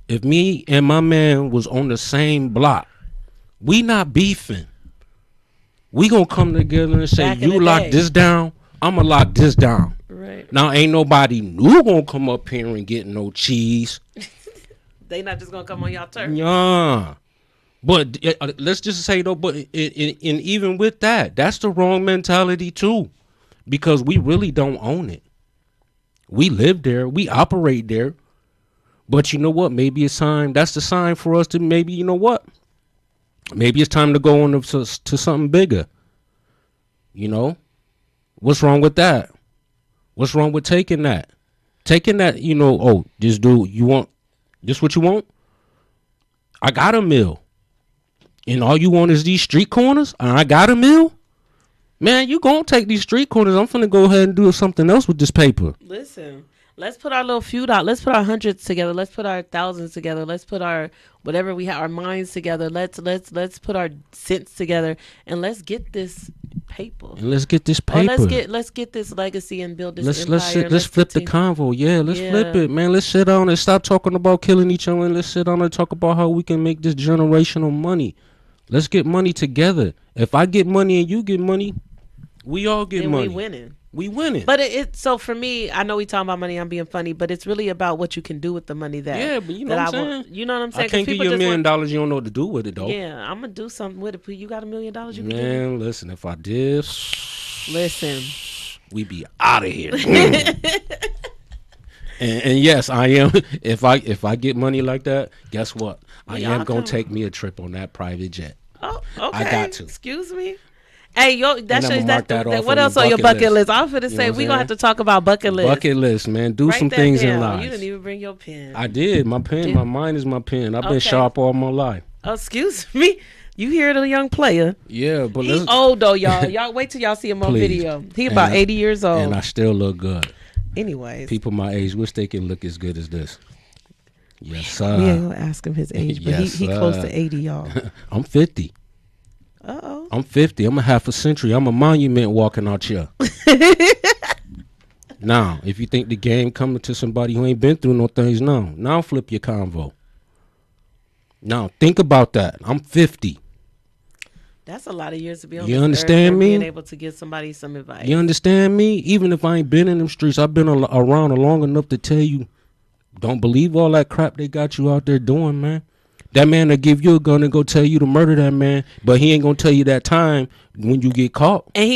If me and my man was on the same block, we not beefing. We gonna come together and say, you lock this down, I'ma lock this down. Right. Now ain't nobody new gonna come up here and get no cheese. They not just gonna come on y'all turf. Yeah. But let's just say though, but even with that, that's the wrong mentality too, because we really don't own it. We live there, we operate there, but you know what? Maybe it's time. That's the sign for us to maybe, you know what? Maybe it's time to go on to something bigger. You know, what's wrong with that? What's wrong with taking that? Taking that, you know, oh, this dude, you want this? What you want? I got a meal. And all you want is these street corners? And I got a meal? Man, you gonna take these street corners. I'm finna go ahead and do something else with this paper. Listen, let's put our little feud out. Let's put our hundreds together. Let's put our thousands together. Let's put our whatever we have, our minds together. Let's put our cents together and let's get this paper. And let's get this paper. Let's get this legacy and build this empire. Let's flip the convo. Yeah, let's flip it, man. Let's sit down and stop talking about killing each other, and let's sit down and talk about how we can make this generational money. Let's get money together. If I get money and you get money, we all get money. We winning. But so for me, I know we talking about money. I'm being funny, but it's really about what you can do with the money that. Yeah, but you know what I'm saying. You know what I'm saying? I can't give you $1 million. You don't know what to do with it though. Yeah, I'm gonna do something with it. You got $1 million? You can Man, listen. If I did, listen, we be out of here. And yes, I am. If I get money like that, guess what? I am gonna take me a trip on that private jet. Oh, okay. I got to. Excuse me. Hey, yo, that's that what else on your bucket list? I was gonna say we gonna have to talk about bucket list. Bucket list, man. Do some things in life. You didn't even bring your pen. I did. My pen. My mind is my pen. I've been sharp all my life. Oh, excuse me. You hear the young player? Yeah, but he's old though, y'all. Y'all wait till y'all see him on video. He about 80 years old, and I still look good. Anyways, people my age wish they can look as good as this. Yes, We ain't sir. gonna ask him his age, but Yes, he close to sir. 80, y'all. I'm 50. Uh I'm 50. I'm a half a century. I'm a monument walking out here. oh. Now, if you think the game coming to somebody who ain't been through no things, no. Now flip your convo. Now think about that. I'm 50. That's a lot of years to be on You this earth understand and being me? able to give somebody some You advice. understand me? Even if I ain't been in them streets, I've been around long enough to tell you, don't believe all that crap they got you out there doing, man. That man that give you a gun and go tell you to murder that man, but he ain't gonna tell you that time when you get caught. And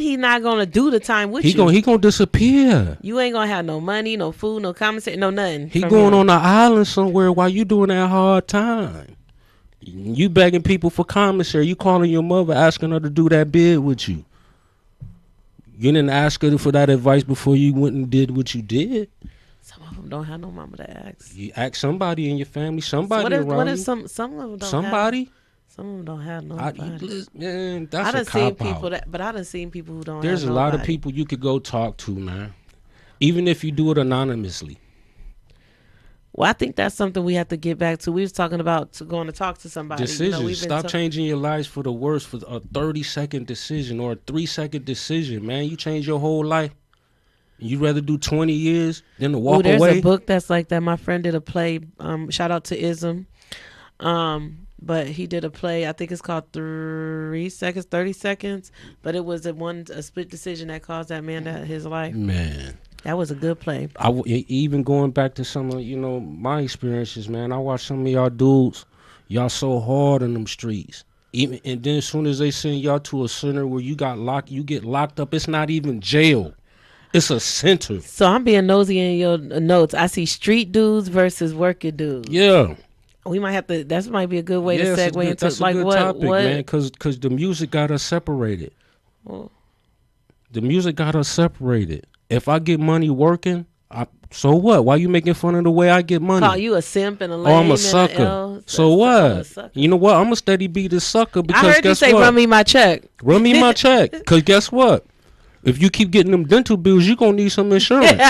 he not gonna do the time with you. He gonna disappear. You ain't gonna have no money, no food, no commissary, no nothing He from going him. on an island somewhere while you doing that hard time. You begging people for commissary. You calling your mother asking her to do that bid with you. You didn't ask her for that advice before you went and did what you did. Some of them don't have no mama to ask. You ask somebody in your family, So somebody what around if you, some of them don't somebody. have some of them don't have nobody. Man, I that's a done seen cop people out. but I done seen people who don't have There's a lot of nobody. people you could go talk to, man. Even if you do it anonymously. Well, I think that's something we have to get back to. We was talking about going to talk to somebody. Decisions. We've been Stop changing your lives for the worse for a 30-second decision or a 3-second decision, man. You change your whole life. You'd rather do 20 years than to walk there's away. a book that's like that. My friend did a play. Shout out to Ism. But he did a play. I think it's called 3 seconds, 30 seconds. But it was a split decision that caused that man his life. Man. That was a good play. Even going back to some of my experiences, man. I watch some of y'all dudes, y'all so hard in them streets. And then as soon as they send y'all to a center where you get locked up. It's not even jail. It's a center. So I'm being nosy in your notes. I see street dudes versus working dudes. Yeah. We might have to. That might be a good way to segue into that's a like good what topic, what. man. Because the music got us separated. Well, The music got us separated. If I get money working, so what? Why you making fun of the way I get money? call you a simp and a lame Oh, I'm a and sucker. L. So I'm a what? sucker. You know what? I'm a steady be the sucker because I heard you guess say what? run me my check. Run me my check. Because guess what? If you keep getting them dental bills, you're going to need some insurance.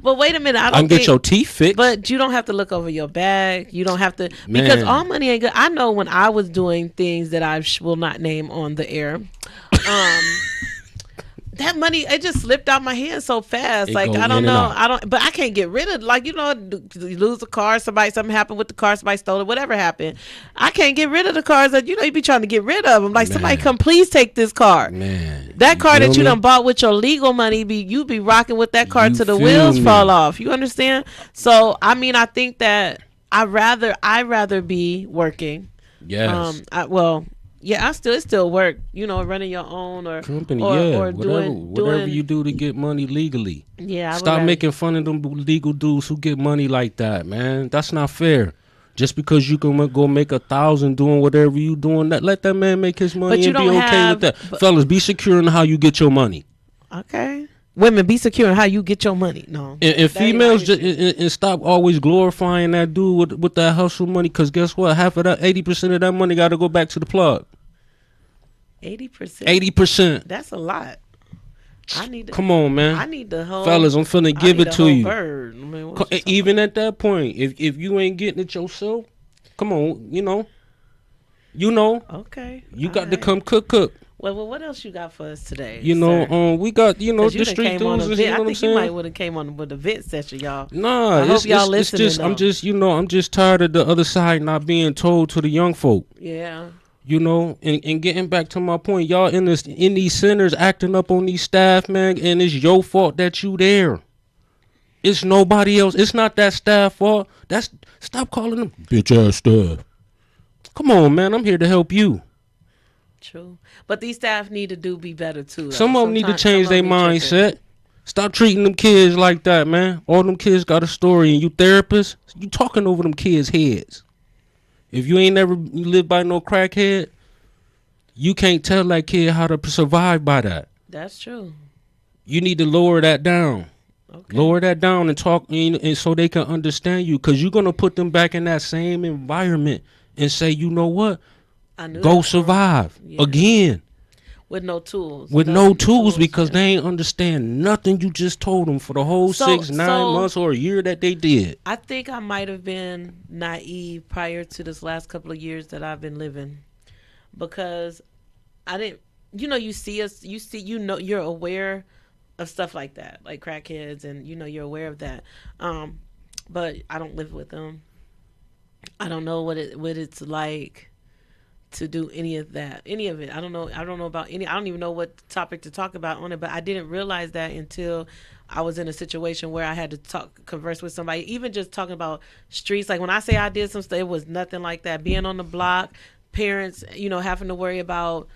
But wait a minute. I I don't can get your teeth fixed. But you don't have to look over your bag. You don't have to. Because Man. all money ain't good. I know when I was doing things that I will not name on the air. That money, it just slipped out my hands so fast. It Like go I don't in and know, out. but I can't get rid of. Like you lose a car, something happened with the car, somebody stole it, whatever happened. I can't get rid of the cars that you be trying to get rid of them. Like somebody Man. come, please take this car. Man. That car feel that you me? done bought with your legal money, you be rocking with that car You till the feel wheels me? fall off. You understand? So I mean, I think that I rather be working. Yes. Yeah, it still work. Running your own or Company, or, yeah. or whatever you do to get money legally. Yeah, I would Stop rather- making fun of them legal dudes who get money like that, man. That's not fair. Just because you can go make 1,000 doing whatever you doing, let that man make his money But you and be don't okay have- with that. but- Fellas, be secure in how you get your money. Okay. Women, be secure in how you get your money. No. And That ain't females my just issue. and stop always glorifying that dude with that hustle money. Because guess what? Half of that, 80% of that money got to go back to the plug. 80%. 80%. That's a lot. I need. Come on, man. I need the whole. Fellas, I'm finna give it to you. Bird. I mean, what you Even at that point, if you ain't getting it yourself, come on, you know, Okay. you All got to right. come cook. Well, what else you got for us today? You know, sir? we got You the done street came on dudes. a You vet. know I what I'm think you might saying? would have came on with a vent session, y'all. Nah, I hope y'all it's just listening, I'm just tired of the other side not being told to the young folk. Yeah. You know, and getting back to my point, y'all in these centers acting up on these staff, man, and it's your fault that you there. It's nobody else. It's not that staff fault. Stop calling them bitch ass staff. Come on, man. I'm here to help you. True. But these staff need to be better too. Though. Some of them need to Sometimes- change some their of 'em be tripping. mindset. Stop treating them kids like that, man. All them kids got a story, and you therapists, you talking over them kids' heads. If you ain't never lived by no crackhead, you can't tell that kid how to survive by that. That's true. You need to lower that down. Okay. Lower that down and talk, and so they can understand you, because you're gonna put them back in that same environment and say, you know what, I knew go that. survive Yeah. again. with no tools, with no no tools because yeah. they ain't understand nothing you just told them for the whole So 6 9 months or a year that they did. I think I might have been naive prior to this last couple of years that I've been living, because I didn't. You know, you see us. You see. You know, you're aware of stuff like that, like crackheads, and you know, you're aware of that. Um, but I don't live with them. I don't know what it's like to do any of that, any of it. I don't know. I don't know about any. I don't even know what topic to talk about on it. But I didn't realize that until I was in a situation where I had to converse with somebody. Even just talking about streets. Like when I say I did some stuff, it was nothing like that. Being on the block, parents, you know, having to worry about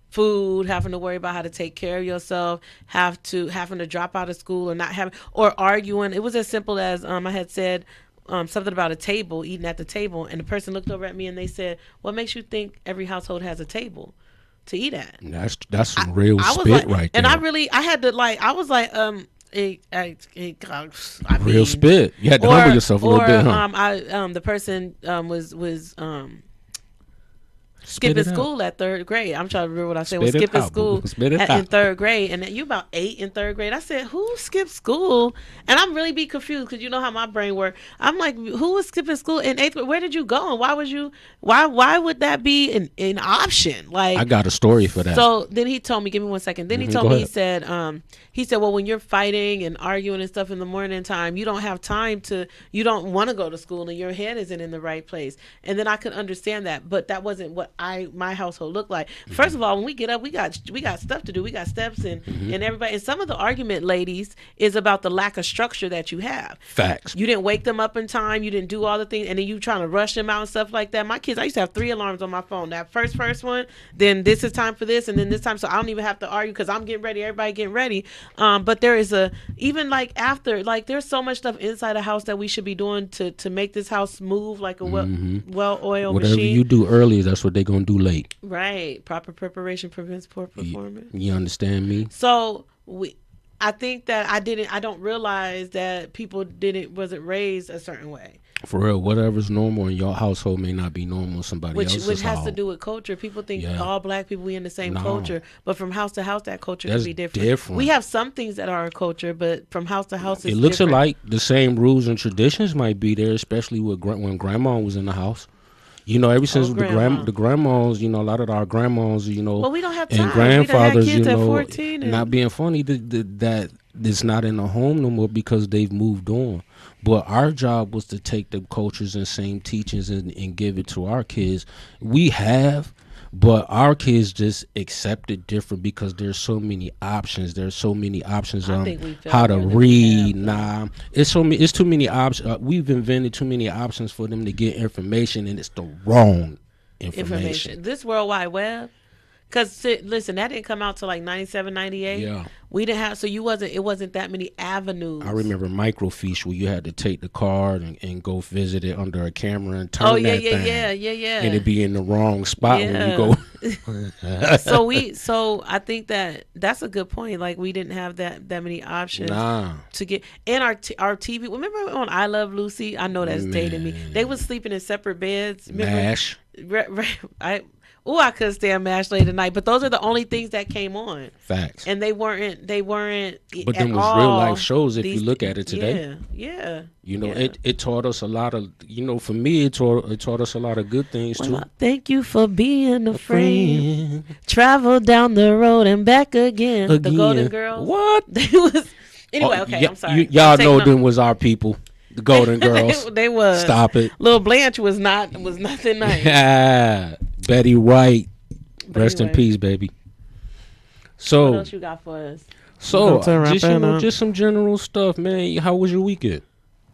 food, having to worry about how to take care of yourself, having to drop out of school or not having, or arguing. It was as simple as I had said something about a table, eating at the table, and the person looked over at me and they said, "What makes you think every household has a table to eat at?" That's some real I was spit like, right and there. I had to like, I was like, I Real mean, spit. You had to humble yourself a little or bit, huh? the person was Spit skipping it out. school at third grade. I'm trying to remember what I said. Was Spit it skipping out, boo. school Spit it in out. third grade, and you about 8 in third grade. I said, "Who skipped school?" And I'm really be confused because you know how my brain works. I'm like, "Who was skipping school in eighth grade? Where did you go? And why was you? Why would that be an option?" I Like, got a story for that. so then he told me, give me 1 second. Then he told Go me, ahead. he said, well, when you're fighting and arguing and stuff in the morning time, you don't want to go to school and your head isn't in the right place. And then I could understand that, but that wasn't what my household looked like. First of all, when we get up, we got stuff to do. We got steps and everybody. And some of the argument, ladies, is about the lack of structure that you have. Facts. You didn't wake them up in time. You didn't do all the things, and then you trying to rush them out and stuff like that. My kids, I used to have 3 alarms on my phone. That first one, then this is time for this, and then this time, so I don't even have to argue because I'm getting ready. Everybody getting ready. But there is even like after, like there's so much stuff inside a house that we should be doing to make this house move like a well-oiled Whatever machine. you do early, that's what they're gonna do late. Right. Proper preparation prevents poor performance. You understand me? So I think that I don't realize that people wasn't raised a certain way. For real, whatever's normal in your household may not be normal in somebody else's Which has house. to do with culture. People think Yeah. all black people we in the same No. culture, but from house to house that culture That's can be different. different. We have some things that are our culture, but from house to house It looks different. alike. The same rules and traditions might be there, especially with when grandma was in the house. You know, ever since grandma. the grandmas, you know, a lot of our grandmas, you know, Well, we don't have and time. We done had grandfathers, you kids at know, 14 and not being funny that it's not in the home no more because they've moved on. But our job was to take the cultures and same teachings and give it to our kids. We have, but our kids just accept it different because there's so many options. There's so many options I on think we feel how to more than we read. have, though. Nah, it's too many options. We've invented too many options for them to get information, and it's the wrong information. This World Wide Web. Because listen, that didn't come out till like 97, 98. Yeah. We didn't have, so it wasn't that many avenues. I remember microfiche where you had to take the card and go visit it under a camera and turn that thing. Yeah. And it'd be in the wrong spot when you go. So I think that's a good point. Like we didn't have that many options to get. And our TV. Remember on I Love Lucy? I know that's dating me. They was sleeping in separate beds. Remember? MASH. I could stand MASH late at night, but those are the only things that came on. Facts. And they weren't. But at them was all real life shows if you look at it today. Yeah. You know, it taught us a lot of. You know, for me, it taught us a lot of good things too. Thank you for being a friend. Travel down the road and back again. The Golden Girls. What? They was anyway. Okay, I'm sorry. Y'all know them was our people. The Golden Girls. They was. Stop it. Little Blanche was nothing nice. Betty White. Rest in peace, baby. So what else you got for us? So just some general stuff, man. How was your weekend?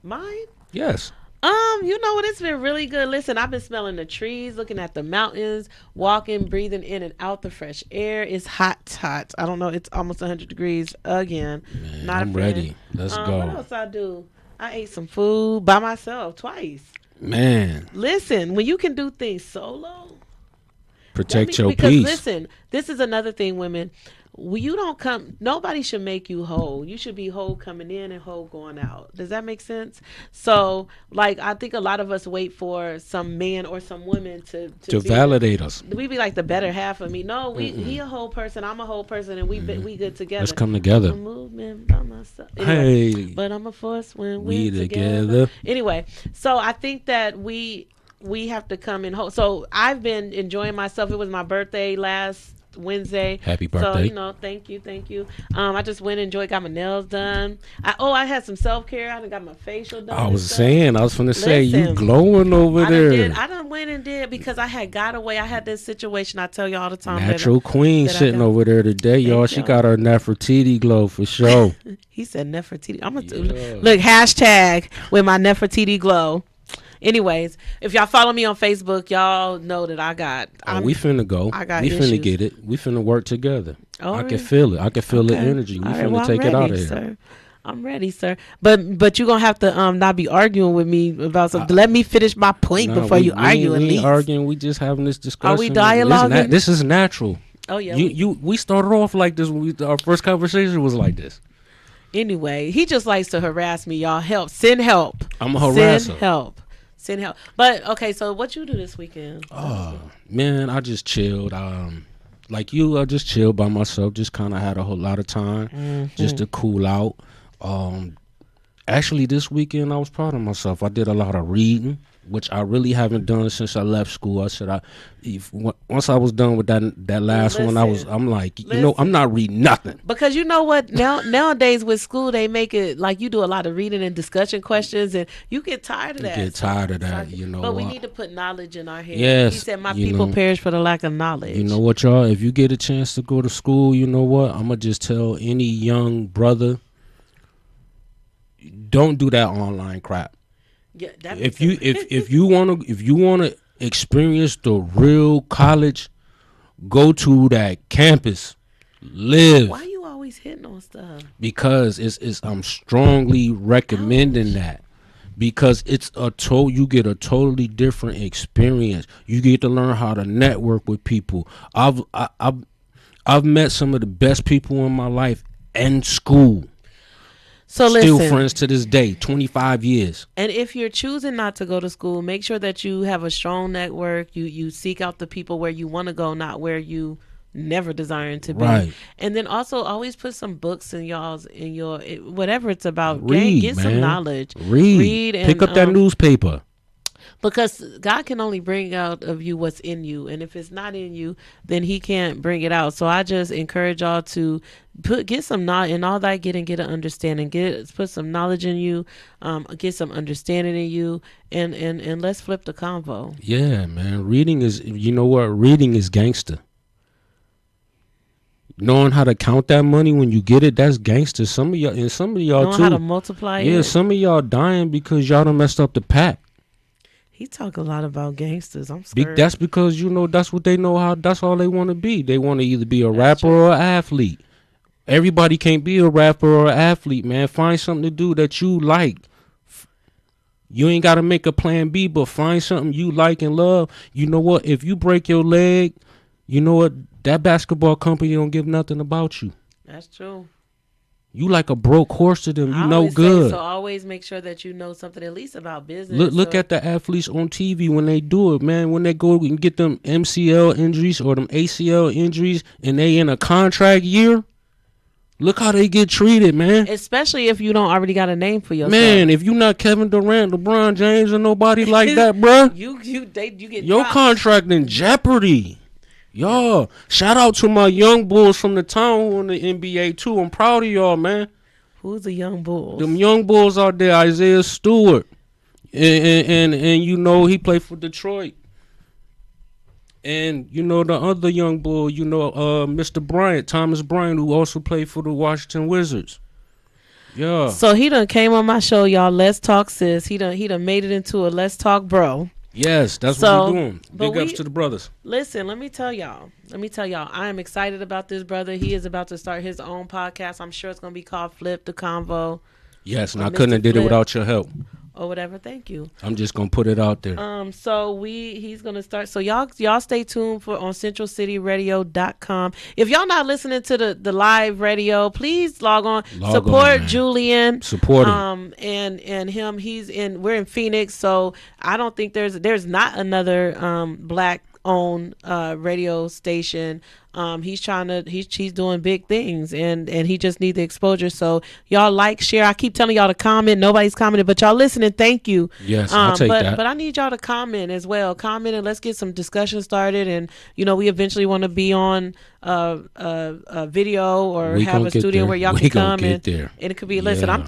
Mine? Yes. You know what? It's been really good. Listen, I've been smelling the trees, looking at the mountains, walking, breathing in and out the fresh air. It's hot. I don't know. It's almost 100 degrees again. Man, I'm ready. Let's go. What else I do? I ate some food by myself twice. Man. Listen, when you can do things solo, Protect your Because peace. listen, this is another thing, women. You don't come. Nobody should make you whole. You should be whole coming in and whole going out. Does that make sense? So, like, I think a lot of us wait for some man or some woman to To be the. validate us. We be like the better half of me. No, he Mm-mm. a whole person. I'm a whole person, and we good Let's together. come I'm a together. movement by myself. Anyway, Hey, but I'm a force when we we're together. together. Anyway, so I think that we have to come in whole. So I've been enjoying myself. It was my birthday last Wednesday. Happy So, birthday. thank you, thank you. I just went and enjoyed, got my nails done. I had some self care. I done got my facial done. I And was stuff. saying, I was finna say, you Listen, glowing over there. I done went and did because I had got away. I had this situation. I tell you all the time. Natural queen that I sitting got. over there today, y'all. Thank She y'all. got her Nefertiti glow for sure. He said Nefertiti. I'm gonna Yeah. look hashtag with my Nefertiti glow. Anyways, if y'all follow me on Facebook, y'all know that We finna go. I got We finna issues. get it. We finna work together. Oh, I can really? feel it. I can feel the Okay. energy. We All right, finna well, I'm take it out ready, of here. sir. I'm ready, sir. But you're gonna have to not be arguing with me about something. Let me finish my point Nah, before you argue. At we ain't least. arguing. We just having this discussion. Are we dialoguing? This is natural. Oh yeah. We started off like this. When our first conversation was like this. Anyway, he just likes to harass me. Y'all help. Send help. I'm a harasser. Send help. Send help. But okay, so what you do this weekend? Oh man, I just chilled. Like you, I just chilled by myself. Just kind of had a whole lot of time just to cool out. Actually, this weekend I was proud of myself. I did a lot of reading, which I really haven't done since I left school. I said once I was done with that last one, I'm like, I'm not reading nothing. Because you know what, nowadays with school they make it like you do a lot of reading and discussion questions, and you get tired of that. Get tired of that, you know. But we need to put knowledge in our head. Yes, he said, "My people perish for the lack of knowledge." You know what, y'all? If you get a chance to go to school, you know what? I'm gonna just tell any young brother, don't do that online crap. Yeah, if you wanna experience the real college, go to that campus, live. Why you always hitting on stuff? Because I'm strongly recommending that. Because you get a totally different experience. You get to learn how to network with people. I've met some of the best people in my life in school. So still listen, friends to this day, 25 years. And if you're choosing not to go to school, make sure that you have a strong network. You seek out the people where you want to go, not where you never desiring to be. Right. And then also always put some books in your whatever it's about. Read, get man. some knowledge. Read and pick up that newspaper. Because God can only bring out of you what's in you, and if it's not in you, then He can't bring it out. So I just encourage y'all to get some knowledge, and all that get an understanding. Put some knowledge in you, get some understanding in you, and let's flip the convo. Yeah, man. Reading is, you know what? Reading is gangster. Knowing how to count that money when you get it, that's gangster. Some of y'all knowing too. How to multiply it. Yeah, some of y'all dying because y'all done messed up the pack. He talk a lot about gangsters. I'm scared. That's because that's what they know how. That's all they want to be. They want to either be a rapper or an athlete. Everybody can't be a rapper or an athlete, man. Find something to do that you like. You ain't got to make a plan B, but find something you like and love. You know what? If you break your leg, you know what? That basketball company don't give nothing about you. That's true. You like a broke horse to them. You no good. So always make sure that you know something at least about business. Look at the athletes on TV when they do it, man. When they go and get them MCL injuries or them ACL injuries and they in a contract year, look how they get treated, man. Especially if you don't already got a name for yourself. Man, if you not Kevin Durant, LeBron James, or nobody like that, bruh, you get your dropped. contract in jeopardy. Y'all, shout out to my young bulls from the town who in the NBA too. I'm proud of y'all, man. Who's the young bulls? Them young bulls out there, Isaiah Stewart, and you know he played for Detroit, and you know the other young bull, you know, Mr. Bryant, Thomas Bryant, who also played for the Washington Wizards. Yeah. So he done came on my show, y'all. Let's talk, sis. He done made it into a let's talk, bro. Yes, that's what we're doing. Big ups to the brothers. Listen, let me tell y'all. I am excited about this brother. He is about to start his own podcast. I'm sure it's going to be called Flip the Convo. Yes, and I couldn't have did it without your help. or whatever. Thank you. I'm just gonna put it out there. So he's gonna start. So y'all stay tuned for on centralcityradio.com. If y'all not listening to the live radio, please log on. Log on, Support man. Julian. Support him. And him. We're in Phoenix, so I don't think there's not another black owned radio station. He's doing big things, and he just needs the exposure. So y'all share. I keep telling y'all to comment. Nobody's commented, but y'all listening. Thank you. Yes, I'll take that. But I need y'all to comment as well. Comment and let's get some discussion started. And we eventually want to be on a video or have a studio where y'all can come and it could be. Listen, I'm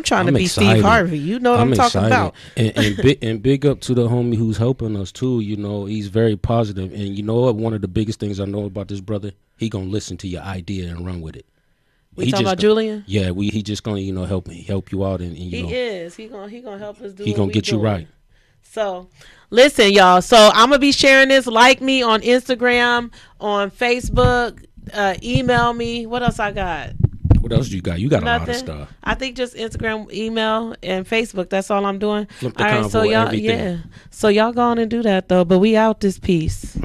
trying to be excited. Steve Harvey. You know what I'm talking about. And big up to the homie who's helping us too. He's very positive. And you know what? One of the biggest things I know about this brother, he gonna listen to your idea and run with it. We talking about Julian? Yeah, he just gonna help you out and he gonna help us do. He gonna get you right. So, listen, y'all. So I'm gonna be sharing this. Like me on Instagram, on Facebook. Email me. What else I got? What else you got? You got Nothing. A lot of stuff. I think just Instagram, email, and Facebook. That's all I'm doing. Flip the all right, convo, so y'all, everything. So y'all go on and do that though. But we out this piece.